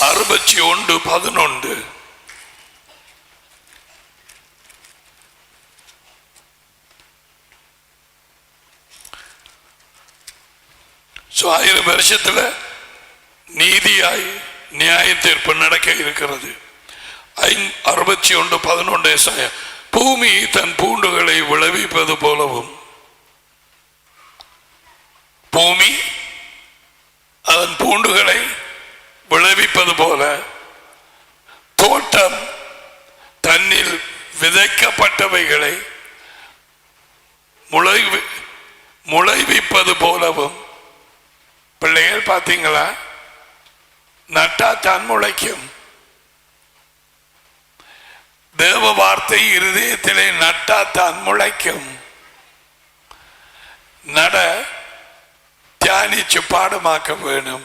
அறுபத்தி 1:11. So 1000 வருஷத்துல நீதியாய் நியாய தீர்ப்பு நடக்க இருக்கிறது. 61:11 பூமி தன் பூண்டுகளை விளைவிப்பது போலவும், பூமி அதன் பூண்டுகளை விளைவிப்பது போல, தோட்டம் தன்னில் விதைக்கப்பட்டவைகளை முளைவிப்பது போலவும். பிள்ளைகள் பார்த்தீங்களா? நட்டா தான் முளைக்கும். தேவ வார்த்தை இருதயத்திலே நட்டா தான் முளைக்கும். நட தியானிச்சு பாடமாக்க வேணும்,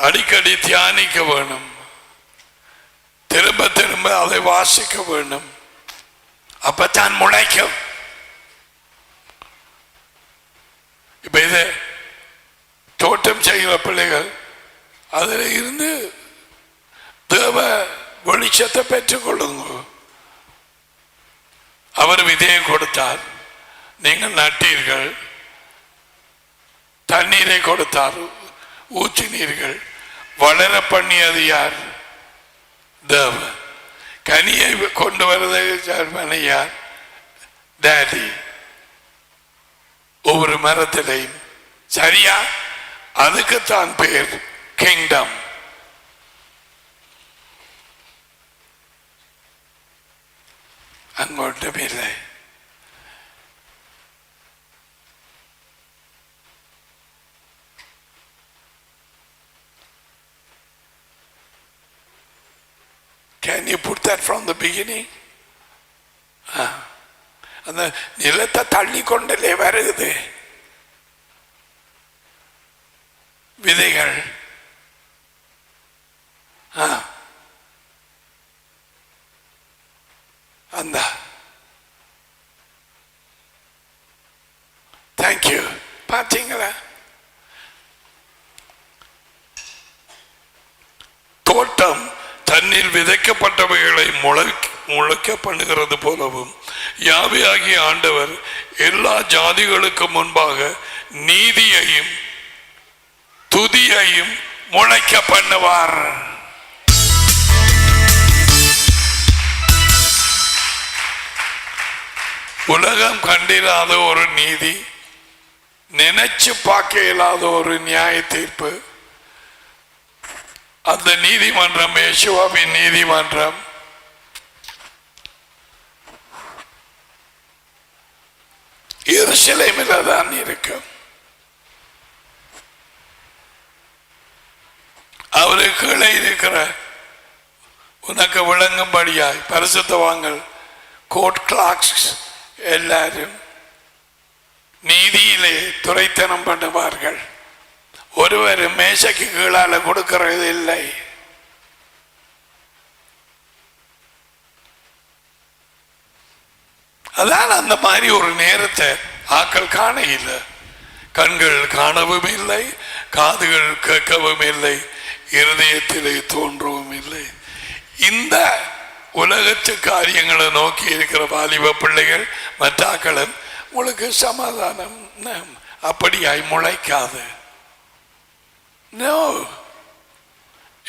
அடிக்கடி தியானிக்க வேணும், திரும்ப திரும்ப அதை வாசிக்க வேணும். அப்பத்தான் முளைக்கும். இப்ப இதை தோட்டம் செய்கிற பிள்ளைகள் அதில் இருந்து தேவ வெளிச்சத்தை பெற்றுக் கொள்ளுங்க. அவர் விதையை கொடுத்தார், நீங்கள் நட்டீர்கள். தண்ணீரை கொடுத்தார், ஊற்றினீர்கள். வளர பண்ணியது யார்? தேவ. கனியை கொண்டு வருவது யார்? டேடி. ஒவ்வொரு மரத்திலையும் சரியா? அதுக்குத்தான் பேர் கிங்டம். அங்கொன்றும் இல்லை. Can you put that from the beginning? அந்த நிலத்தை தள்ளி கொண்டே வருகுது விதைகள். அந்த தேங்க்யூ. பார்த்தீங்களா? தோட்டம் தன்னில் விதைக்கப்பட்டவைகளை முளைக்க பண்ணுகிறது போலவும், யாவையாகிய ஆண்டவர் எல்லா ஜாதிகளுக்கு முன்பாக நீதியையும் துதியையும் முளைக்க பண்ணுவார். உலகம் கண்டிராத ஒரு நீதி, நினைச்சு பார்க்க இயலாத ஒரு நியாய தீர்ப்பு. அந்த நீதிமன்றம், யேசுவாவின் நீதிமன்றம். எருசலேமில் தான் இருக்கும். அவருக்கு கீழே இருக்கிற உனக்கு விளங்கும்படியாய் பரிசுத்தவான்கள் கோர்ட் கிளார்க்ஸ் எல்லாரும் நீதியிலே துரைத்தனம் பண்ணுவார்கள். ஒருவர் மேசைக்கு கீழால கொடுக்கிறது இல்லை. அதான் அந்த மாதிரி ஒரு நேரத்தை ஆக்கள் காண இல்லை. கண்கள் காணவும் இல்லை, காதுகள் கேட்கவும் இல்லை, இருதயத்திலே தோன்றவும் இல்லை. இந்த உலகத்து காரியங்களை நோக்கி இருக்கிற வாலிப பிள்ளைகள் மற்றாக்களும் உங்களுக்கு சமாதானம் அப்படியாய் முளைக்காது. No,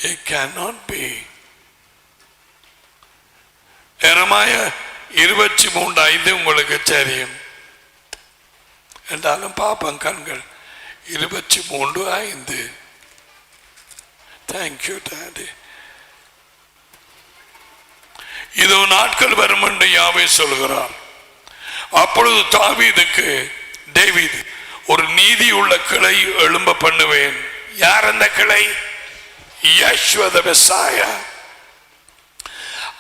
it cannot be. எரேமியா 23:5 உங்களுக்கு தெரியும் என்றாலும் பாப்பம் கண்கள் 23:5. Thank you daddy. இதோ நாட்கள் வரும் என்று யாவே சொல்கிறார். அப்பொழுது தாவீதுக்கு டேவிட் ஒரு நீதி உள்ள கிளை எழும்ப பண்ணுவேன். யார் அந்த கிளை? யெஷுவா தி மெசியா.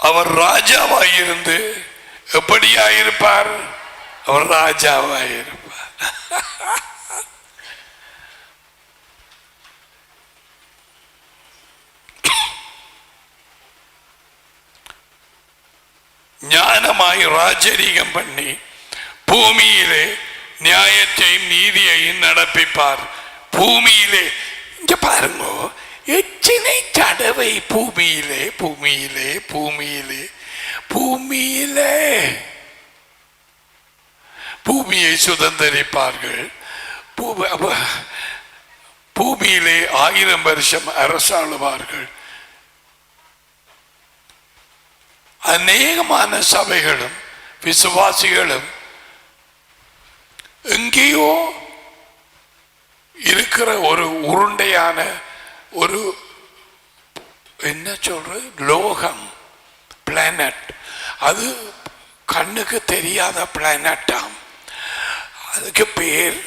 அவர் ராஜாவாயிருந்து எப்படியாயிருப்பார்? அவர் ராஜாவாயிருப்பார். ஞானமாய் ராஜரீகம் பண்ணி பூமியிலே நியாயத்தையும் நீதியையும் நடப்பிப்பார். பூமியிலே இங்க பாருங்க, எத்தனை தடவை பூமியிலே பூமியிலே பூமியிலே பூமியிலே பூமியை சுதந்திரிப்பார்கள். பூமியிலே 1000 வருஷம் அரசாளுவார்கள். அநேகமான சபைகளும் விசுவாசிகளும் எங்கேயோ இருக்கிற ஒரு உருண்டையான ஒரு என்ன சொல்றது லோகம், பிளானட். அது கண்ணுக்கு தெரியாத பிளானட்டாம். அதுக்கு பேர்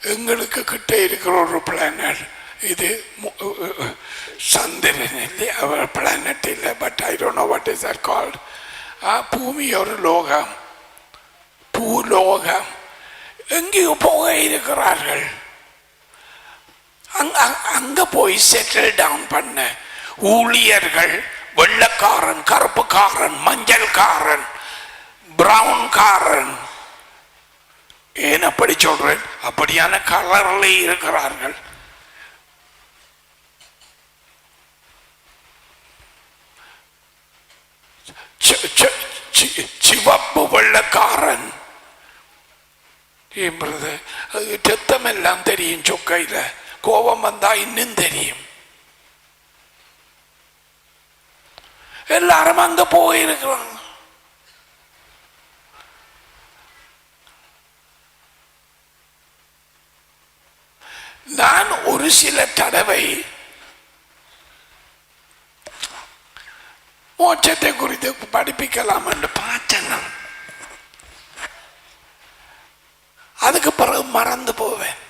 எங்களுக்கு கிட்ட இருக்கிற ஒரு பிளானட். இது சந்திரன் இல்லை, அவர் பிளானட் இல்லை. But I don't know what is that called. பூமி ஒரு லோகம், பூலோகம். எங்கேயோ போக இருக்கிறார்கள். அங்க போய் செட்டில் டவுன் பண்ண ஊழியர்கள், வெள்ளக்காரன், கருப்புக்காரன், மஞ்சள்காரன், பிரவுன்காரன், ஏன் அப்படி சொல்றேன், அப்படியான கலர்ல இருக்கிறார்கள். சிவப்பு வெள்ளக்காரன் ரத்தம் எல்லாம் தெரியும். சொக்கையில கோபம் வந்தா இன்னும் தெரியும். எல்லாரும் அங்க போயிருக்கிறாங்க. நான் ஒரு சில தடவை மோட்சத்தை குறித்து படிப்பிக்கலாம் என்று பார்த்தேன். அதுக்கு பிறகு மறந்து போவேன்.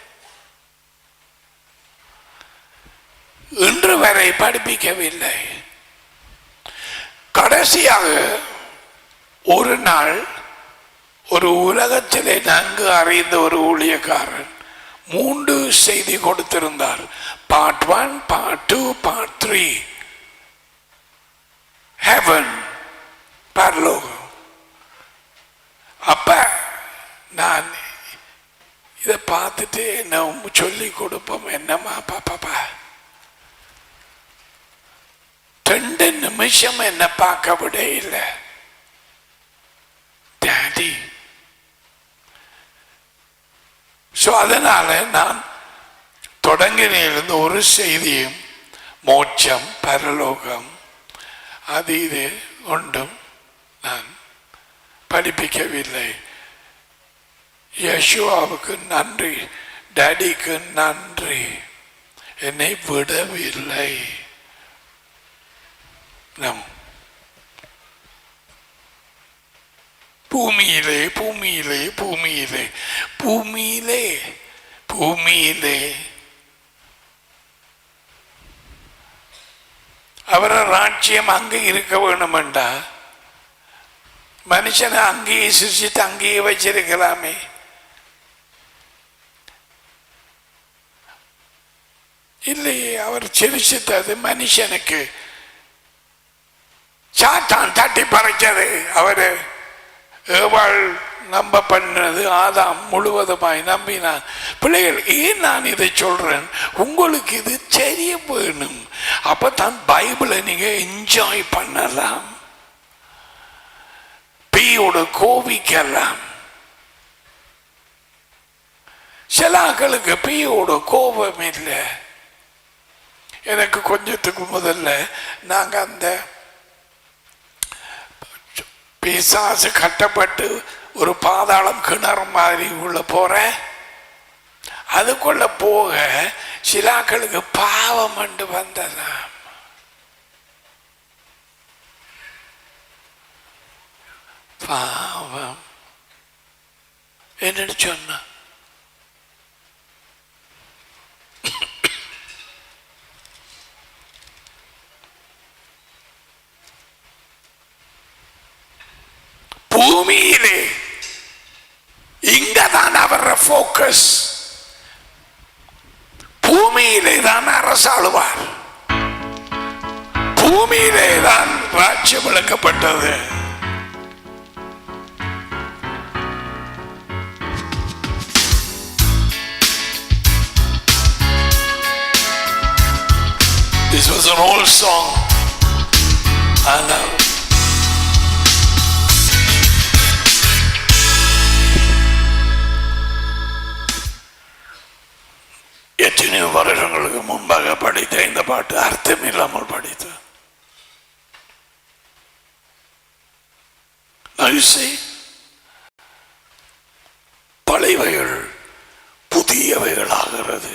இன்று வரை படிப்பிக்கவில்லை. கடைசியாக ஒரு நாள் ஒரு உலகத்திலே நன்கு அறிந்த ஒரு ஊழியக்காரன் 3 செய்தி கொடுத்திருந்தார். Part 1, part 2, part 3. ஹெவன், பரலோகம். அப்ப நான் இதை பார்த்துட்டு என்ன சொல்லி கொடுப்போம். என்னம்மா பாப்பா 2 நிமிஷம் என்ன பார்க்க விட இல்லை டாடி. அதனால நான் தொடங்கினிலிருந்து ஒரு செய்தியும் மோட்சம், பரலோகம், அது இது ஒன்றும் நான் படிப்பிக்கவில்லை. யெஷுவாவுக்கு நன்றி, டாடிக்கு நன்றி, என்னை விடவில்லை. பூமியிலே பூமியிலே பூமியிலே பூமியிலே பூமியிலே அவர ராஜ்யம் அங்கே இருக்க வேணுமெண்டா மனுஷனை அங்கேயே சிருஷ்டித்து அங்கேயே வச்சிருக்கலாமே. இல்லையே, அவர் சிருஷ்டித்தது மனுஷனுக்கு. சாத்தான் தட்டி பறைச்சது அவரு. ஏவாள் நம்ப பண்ணது ஆதாம் முழுவதுமாய் நம்பினான். பிள்ளைகள், ஏன் நான் இதை சொல்றேன், உங்களுக்கு இது தெரிய வேணும். அப்பதான் பைபிளை நீங்க என்ஜாய் பண்ணலாம், பேயோட கோபிக்கலாம். சில ஆக்களுக்கு பேயோட கோபம் இல்லை. எனக்கு கொஞ்சத்துக்கு முதல்ல நாங்க அந்த பிசாசு கட்டப்பட்டு ஒரு பாதாளம் கிணறு மாதிரி உள்ள போற, அதுக்குள்ள போக சிலாக்களுக்கு பாவம் அண்டு வந்ததாம். பாவம் என்ன சொன்ன, பூமியிலே இங்கதான் அவர போக்கஸ். பூமியிலே தான் அரசாளுவார், பூமியிலே தான் ராஜ்யம் விளக்கப்பட்டது. This was an old song. I know. எத்தனையோ வருடங்களுக்கு முன்பாக படித்த இந்த பாட்டு அர்த்தம் இல்லாமல் படித்த. பழையவைகள் புதியவைகள் ஆகிறது.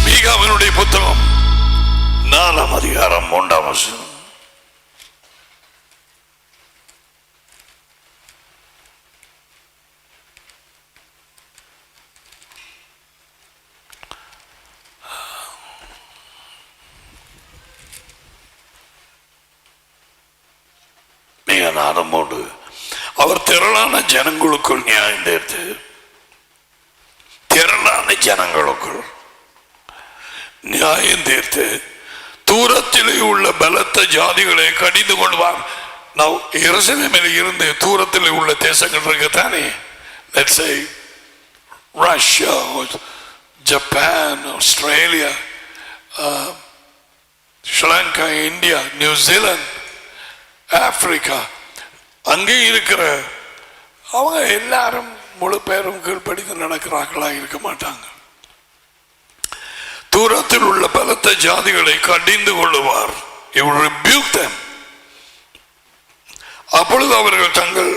மீகாவினுடைய புத்தகம் 4ஆம் அதிகாரம் 1ஆம் வசனம். மிக நாதமோடு அவர் திரளான ஜனங்களுக்குள் நியாயம் தீர்த்து, திரளான ஜனங்களுக்குள் நியாயம் தீர்த்து தூரத்திலே உள்ள பலத்த ஜாதிகளை கடிந்து கொள்வார். நான் எருசலேமில் இருந்து தூரத்தில் உள்ள தேசங்கள் இருக்குத்தானே, let's say Russia or Japan, Australia, Sri Lanka, India, New Zealand, Africa, அங்கே இருக்கிற அவங்க எல்லாரும் முழு பேரும் கீழ்ப்படிந்து நடக்கிறார்களா இருக்க மாட்டாங்க. தூரத்தில் உள்ள பலத்த ஜாதிகளை கடிந்து கொள்ளுவார். He will rebuke them. அப்பொழுது அவர்கள் தங்கள்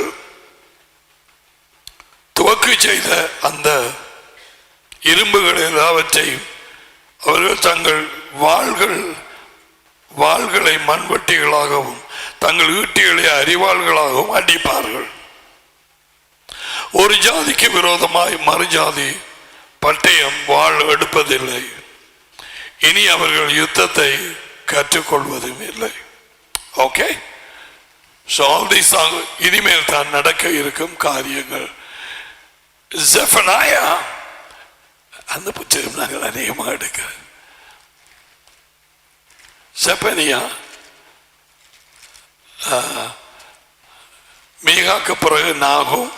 துவக்கி செய்த அந்த இரும்புகள் எல்லாவற்றையும் அவர்கள் தங்கள் வாள்களை மண்வெட்டிகளாகவும் தங்கள் ஈட்டிகளை அரிவாள்களாகவும் அடிப்பார்கள். ஒரு ஜாதிக்கு விரோதமாய் மறுஜாதி பட்டயம் வாள் எடுப்பதில்லை. இனி அவர்கள் யுத்தத்தை கற்றுக்கொள்வதும் இல்லை. ஓகே, இனிமேல் தான் நடக்க இருக்கும் காரியங்கள். ஜெஃபனாயா அந்த புத்தகம் நாங்கள் அநேகமாக எடுக்க. செப்பனியா மீகாக்கு பிறகு நாகும்,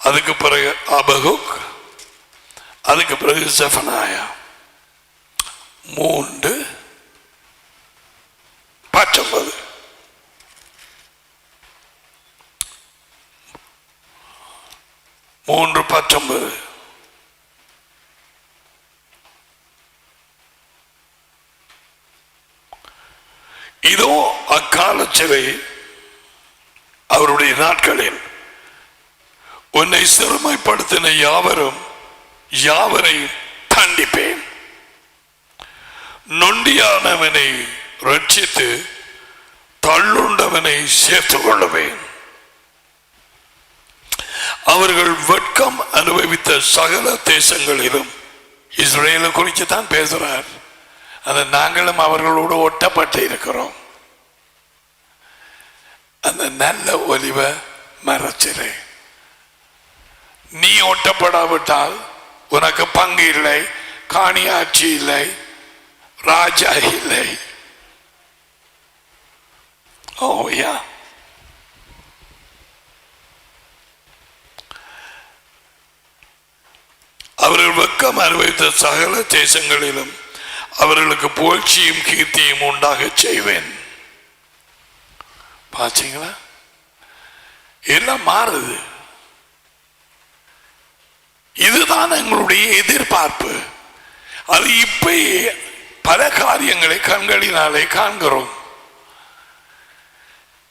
அதுக்கு பிறகு அபகுக், அதுக்கு பிறகு ஜெஃபனாயா. 3:19. இதோ அக்காலச்சிலை அவருடைய நாட்களில் உன்னை சிறுமைப்படுத்தின யாவரை தண்டிப்பேன். நொண்டியானவனை ரட்சித்து தள்ளுண்டவனை சேர்த்துக் கொள்ளுவேன். அவர்கள் வெட்கம் அனுபவித்த சகல தேசங்களிலும், இஸ்ரேலை குறித்து தான் பேசுறார். அது நாங்களும் அவர்களோடு ஒட்டப்பட்டு இருக்கிறோம். அந்த நல்ல ஒலிவ மரச்சிலே நீ ஒட்டப்படாவிட்டால் உனக்கு பங்கு இல்லை, காணியாட்சி இல்லை, ராஜா இல்லை. ஓயா, அவர்கள் வெட்கம் அனுபவித்த சகல தேசங்களிலும் அவர்களுக்கு புகழ்ச்சியும் கீர்த்தியும் உண்டாக செய்வேன். பாத்தீங்களா, எல்லாம் மாறுது. இதுதான் எங்களுடைய எதிர்பார்ப்பு. அது இப்ப பல காரியங்களை கண்களினாலே காண்கிறோம்.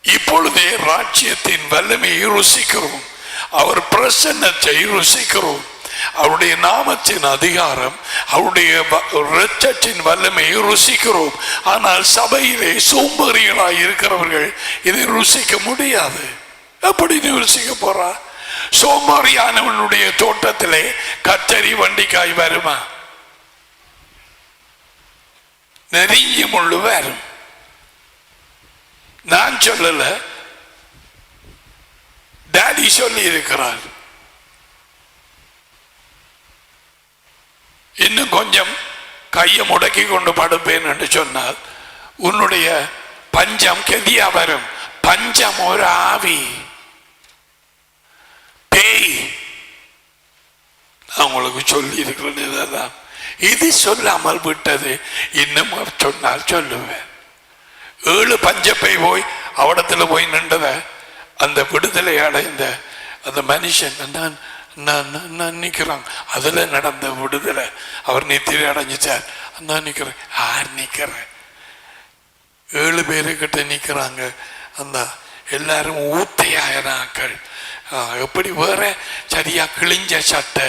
இப்பொழுதே ராஜ்யத்தின் வல்லமையை ருசிக்கிறோம், அவர் பிரசன்னத்தை ருசிக்கிறோம், அவருடைய நாமத்தின் அதிகாரம், அவருடைய இரத்தத்தின் வல்லமையை ருசிக்கிறோம். ஆனால் சபையிலே சோம்பேறிகளாய் இருக்கிறவர்கள் இதை ருசிக்க முடியாது. எப்படி நீ ருசிக்க போறா? சோம்பேறியானவனுடைய தோட்டத்திலே கத்தரி வண்டிக்காய் வருமா? நெறிஞ்சி முள்ளு வரும். நான் சொல்லல, டாடி சொல்லி இருக்கிறார். இன்னும் கொஞ்சம் கையை முடக்கி கொண்டு படுப்பேன் என்று சொன்னால் உன்னுடைய பஞ்சம் கெதியா வரும். பஞ்சம் ஒரு ஆவி, பேய். நான் உங்களுக்கு சொல்லி இருக்கிறேன். இது சொல்லாமல் விட்டது, இன்னும் சொன்னால் சொல்லுவேன். 7 பஞ்சப்பை போய் அவடத்துல போய் நின்றத அந்த விடுதலை அடைந்த அந்த மனுஷன் நான் நிற்கிறான். அதுல நடந்த விடுதலை அவர் நித்திரை அடைஞ்சிச்சார். நான் நிற்கிறேன். யார் நிற்கிற? 7 பேருக்கிட்ட நிற்கிறாங்க. அந்த எல்லாரும் ஊத்தையாயனாக்கள். எப்படி வேற சரியா கிழிஞ்ச சட்டை,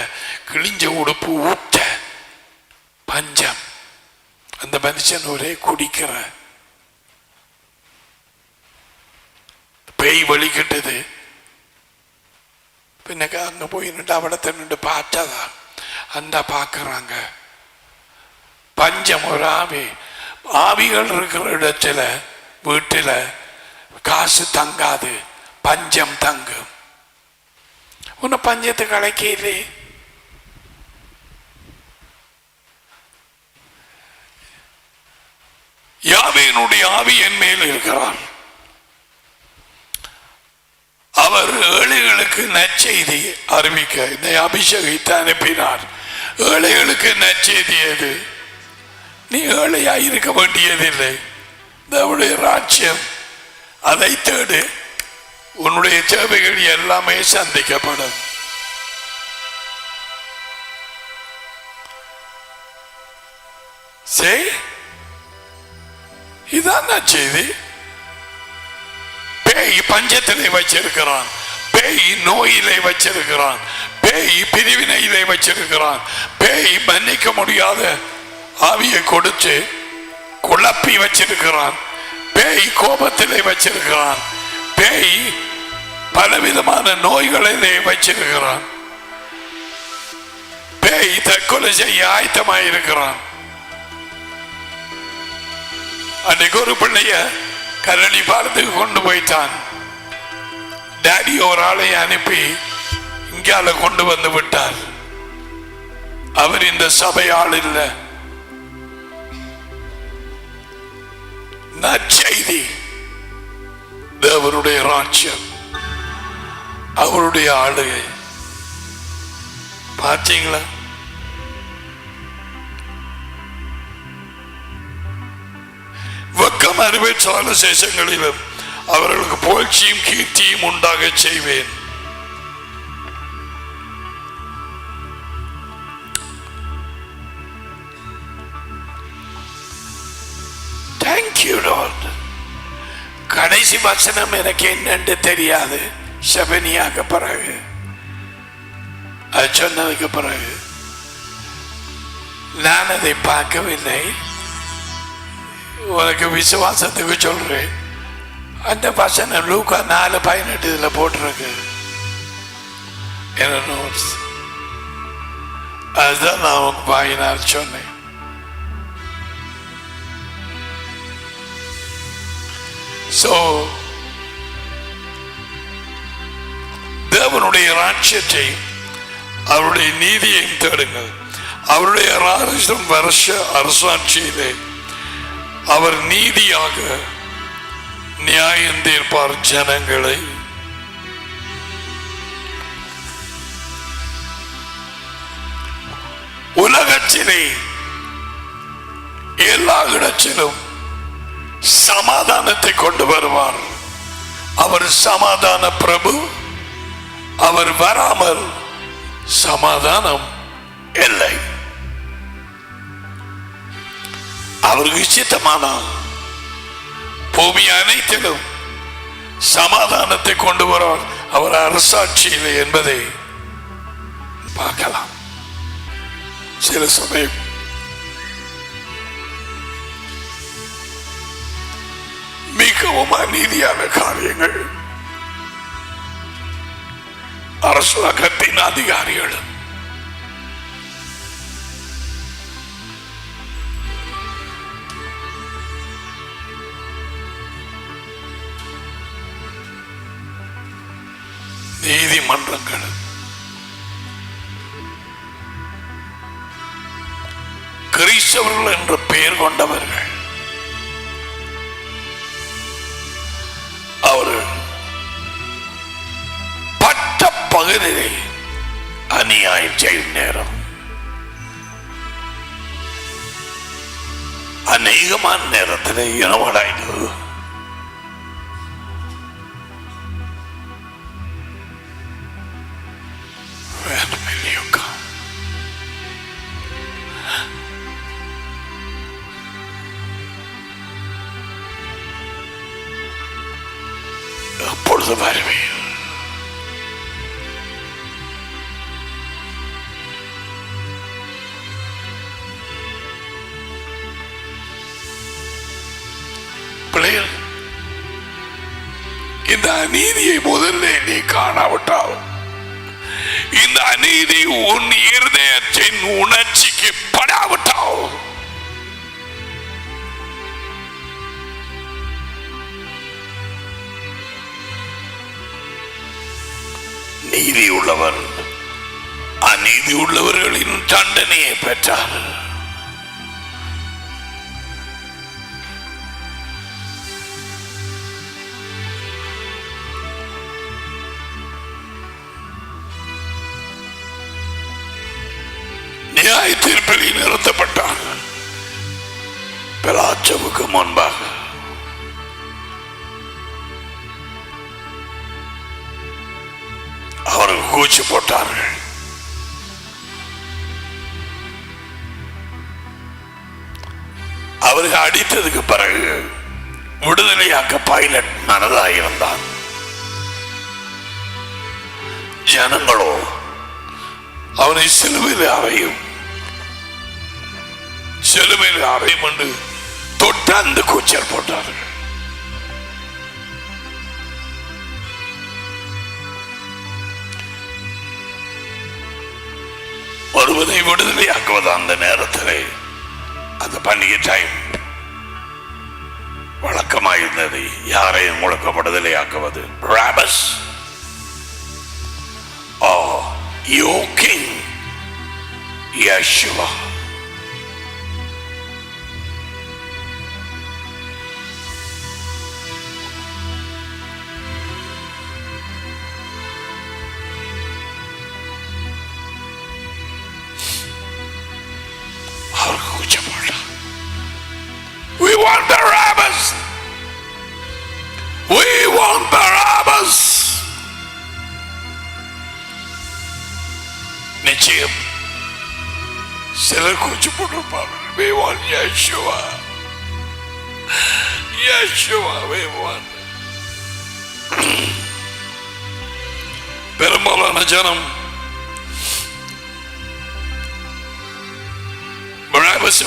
கிழிஞ்ச உடுப்பு, ஊட்ட பஞ்சம். அந்த மனுஷன் ஒரே குடிக்கிற. பேய் வலிக்கிட்டது. பின்னக்க அங்க போய் நின்று அவடத்தை நின்று பார்த்தாதான் அந்த பார்க்கறாங்க. பஞ்சம் ஒரு ஆவி. ஆவிகள் இருக்கிற இடத்துல வீட்டில் காசு தங்காது, பஞ்சம் தங்கும். உன்னை பஞ்சத்தை கலைக்கலே. யாவேனுடைய ஆவி என் மேல் இருக்கிறார். அவர் ஏழைகளுக்கு நற்செய்தி அறிவிக்க இந்த அபிஷேகத்தை அனுப்பினார். ஏழைகளுக்கு நற்செய்தி எது? நீ ஏழையாய் இருக்க வேண்டியதில்லை. நம்முடைய ராஜ்யம் அதை தேடு. உன்னுடைய தேவைகள் எல்லாமே சந்திக்கப்படும். இதான் நற்செய்தி. பேய் பஞ்சத்திலே வச்சிருக்கிறான், பேய் நோயிலே வச்சிருக்கிறான், பேய் பிரிவினையிலே வச்சிருக்கிறான், பேய் மன்னிக்க முடியாத ஆவியை கொடுத்து குழப்பி வச்சிருக்கிறான், பேய் கோபத்திலே வச்சிருக்கிறான், பேய் பலவிதமான நோய்களிலே வச்சிருக்கிறான், பேய் தற்கொலை செய்ய ஆயத்தமாயிருக்கிறான். அன்னைக்கு ஒரு பிள்ளைய கரணி பாலத்துக்கு கொண்டு போயிட்டான். டாடி ஒரு ஆளை அனுப்பி இங்கால கொண்டு வந்து விட்டார். அவர் இந்த சபை ஆள் இல்லை. நற்செய்தி, தேவனுடைய ராஜ்யம், அவருடைய ஆளுகை. பார்த்தீங்களா? வெக்கம் அறிவிச்சால சேஷங்களிலும் அவர்களுக்கு புகழ்ச்சியும் கீர்த்தியும் உண்டாக செய்வேன். Thank you Lord. கடைசி வசனம் எனக்கு என்னென்று தெரியாது. செபனியாக பிறகு அது சொன்னதுக்கு பிறகு நான் அதை பார்க்கவில்லை, உனக்கு விசுவாசத்துக்கு சொல்றேன். அந்த வசனம் லூக்கா 4:18 இதில் போட்டிருக்கு என்ன நோட்ஸ். அதுதான் நான் உங்க வாயினால் சொன்னேன். So, தேவனுடைய ராஜ்யத்தை அவருடைய நீதியையும் தேடுங்கள். அவருடைய 6 வருஷ அரசாட்சியிலே அவர் நீதியாக நியாயம் தீர்ப்பார் ஜனங்களை. உலகத்திலே எல்லா இடத்திலும் சமாதானத்தை கொண்டு வருவார். அவர் சமாதான பிரபு. அவர் வராமல் சமாதானம் இல்லை. அவருக்கு சித்தமானால் பூமி அனைத்திலும் சமாதானத்தை கொண்டு வருவார் அவர் அரசாட்சியில் என்பதை பார்க்கலாம். சில சமயம் மிகவும் அநீதியான காரியங்கள் அரசாங்கத்தின் அதிகாரிகளும் நீதிமன்றங்கள் கிறிஸ்தவர்கள் என்ற பெயர் கொண்டவர்கள் அவர்கள் பட்ட பகுதியை அநியாயம் செய்யும் நேரம் அநேகமான நேரத்தில் இனவடாயினது அப்பொழுது வருவேன். பிள்ளைகள், இந்த அநீதியை முதல்ல நீ காணாவிட்டால் இந்த அநீதி உன் இருதயத்தின் உணர்ச்சிக்கு படாவிட்டால் நீதி உள்ளவர் அநீதி உள்ளவர்களின் தண்டனையை பெற்றார். நியாய தீர்ப்பில் நிறுத்தப்பட்டார். பிலாத்துவுக்கு முன்பாக அவர்கள் கூச்சி போட்டார்கள். அவரை அடித்ததுக்கு பிறகு விடுதலையாக்க பைலட் மனதாயிருந்தான். ஜனங்களோ அவனை சிலுவையில் அறையும் என்று தொட்டாந்து கூச்சல் போட்டார்கள். ஒருவனை விடுதலையாக்குவது அந்த நேரத்தில் அந்த பண்டிகை டைம் வழக்கமாயிருந்தது. யாரையும் உங்களுக்கு விடுதலையாக்குவது ராபஸ் your king Yeshua. We want Barabbas. We want Barabbas. நிச்சயம் சிலர் கூச்சு போட்டிருப்பார்கள். We want Yeshua. Yeshua we want. பெரும்பாலான ஜனம்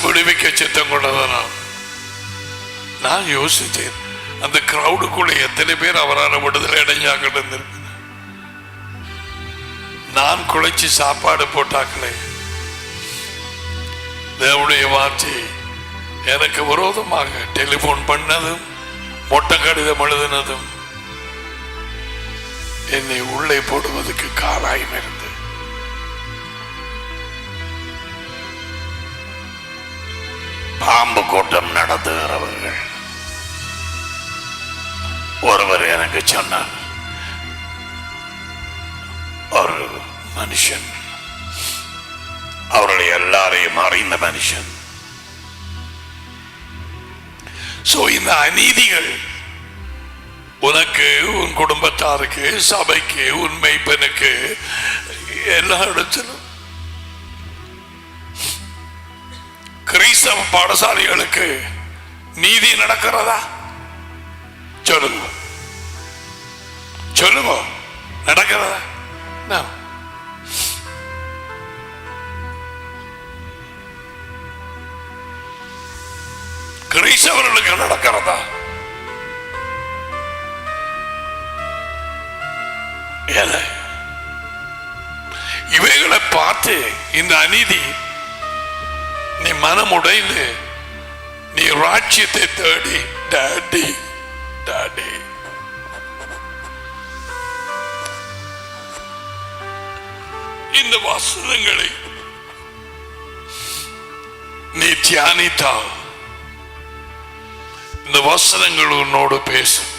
விடுவிக்க சித்தம் கொண்டதானா? நான் யோசித்தேன், அந்த கிரௌடுக்குள்ள எத்தனை பேர் அவரால் விடுதலை அடைஞ்சாங்க. நான் குழைச்சி சாப்பாடு போட்டாக்களே, தேவனுடைய வார்த்தை எனக்கு விரோதமாக டெலிபோன் பண்ணதும் மொட்டை கடிதம் எழுதினதும் என்னை உள்ளே போடுவதற்கு காராயம் இருந்து பாம்பு கூட்டம் நடத்துகிறவர்கள் ஒருவர் எனக்கு சொன்னார், ஒரு மனுஷன், அவர்களை எல்லாரையும் அறிந்த மனுஷன். இந்த அநீதிகள் உனக்கு, உன் குடும்பத்தாருக்கு, சபைக்கு, உன் மெய்ப்பனுக்கு, எல்லா இடத்திலும் கிறிஸ்தவ பாடசாலைகளுக்கு நீதி நடக்கிறதா? சொல்லுங்க, சொல்லுங்க, நடக்கிறதா? கிறிஸ்தவர்களுக்கு நடக்கிறதா? இவைகளை பார்த்து இந்த அநீதி நீ மனமுடைந்து நீ ராஜ்யத்தை தேடி டாடி டாடி இந்த வசனங்களை நீ தியானித்தால் இந்த வசனங்கள் உன்னோடு பேசும்.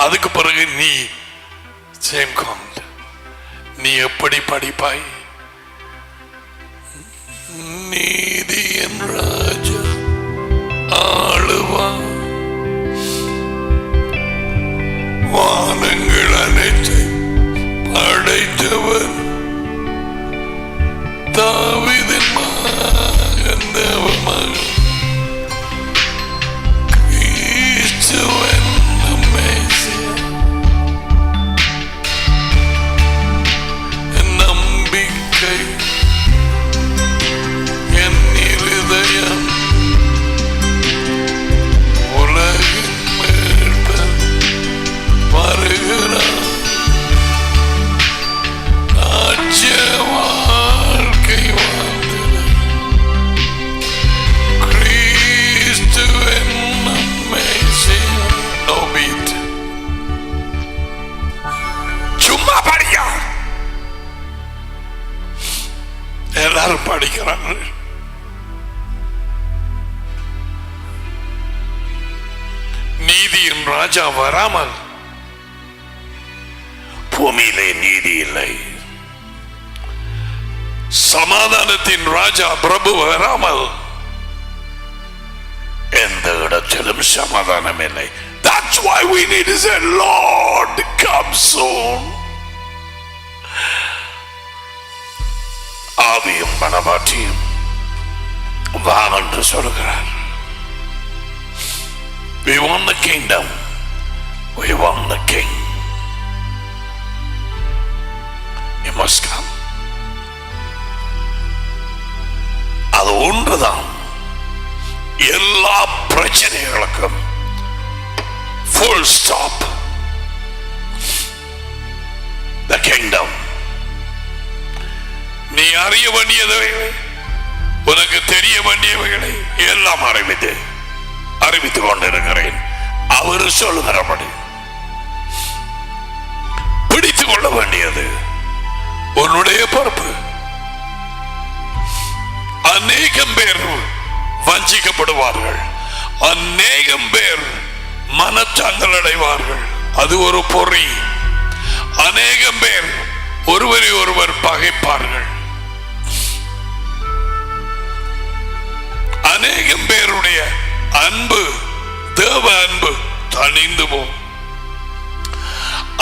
அதுக்கு பிறகு நீ சேம் காண்ட், நீ எப்படி படிப்பாய்? நீதி என் ராஜா ஆளுவா, வானங்கள் அனைத்தை படைத்தவர், தாவீதின் மகன் தேவமகன் கிறிஸ்துவன் நம்பிக்கை என் இருதயம் உலகின் மேற்பர் வருகிறார். ராஜ்ய வாழ்க்கை வாழ்ந்தது கிறிஸ்துவின் நன்மை செய்ய. நோபீட் சும்மா படிக்க எல்லாரும் படிக்கிறாங்க. நீதியின் ராஜா வராமல் பூமியிலே நீதி இல்லை. சமாதானத்தின் ராஜா பிரபு வராமல் எந்த இடத்திலும் சமாதானம் இல்லை. That's why we need to say, Lord, come soon. ஆவியும் மனமாற்றியும் வா என்று சொல்கிறார். We want the kingdom. We want the king. You must come. அது ஒன்றுதான் எல்லா பிரச்சனைகளுக்கும் full stop. The kingdom. நீ அறிய வேண்டியவைகளை, உனக்கு தெரிய வேண்டியவைகளை எல்லாம் அறிவித்துக் கொண்டிருக்கிறேன். அவர் சொல்லுகிறபடி பிடித்துக் கொள்ள வேண்டியது உன்னுடைய பொறுப்பு. அநேகம் பேர் வஞ்சிக்கப்படுவார்கள், அநேகம் பேர் மனச்சாங்கல் அடைவார்கள். அது ஒரு பொறி. அநேகம் பேர் ஒருவரை ஒருவர் பகைப்பார்கள். அநேகம் பேருடைய அன்பு, தேவ அன்பு தணிந்து போம்.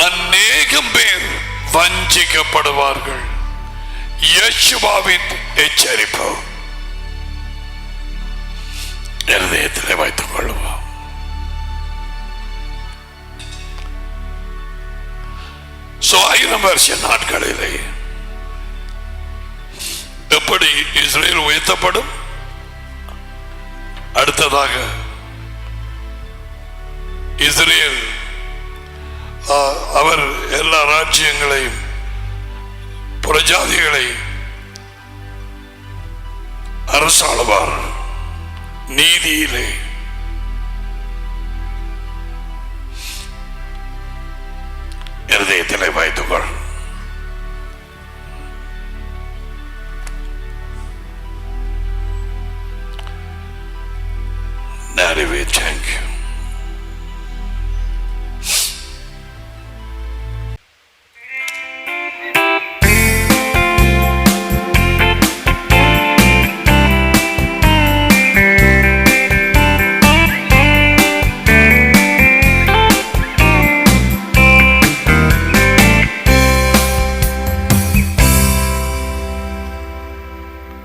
அநேகம் பேர் வஞ்சிக்கப்படுவார்கள். யேசுவாவின் எச்சரிப்பு இருதயத்தில் வைத்துக் கொள்வோம். 1000 வருஷ நாட்களிலே எப்படி இஸ்ரேல் உயர்த்தப்படும்? அடுத்ததாக இஸ்ரேல் அவர் எல்லா ராஜ்யங்களையும் புறஜாதிகளை அரசாளுவார் நீதியிலே. இருதயத்திலே வைத்துக்கொள். Daddy, we thank you.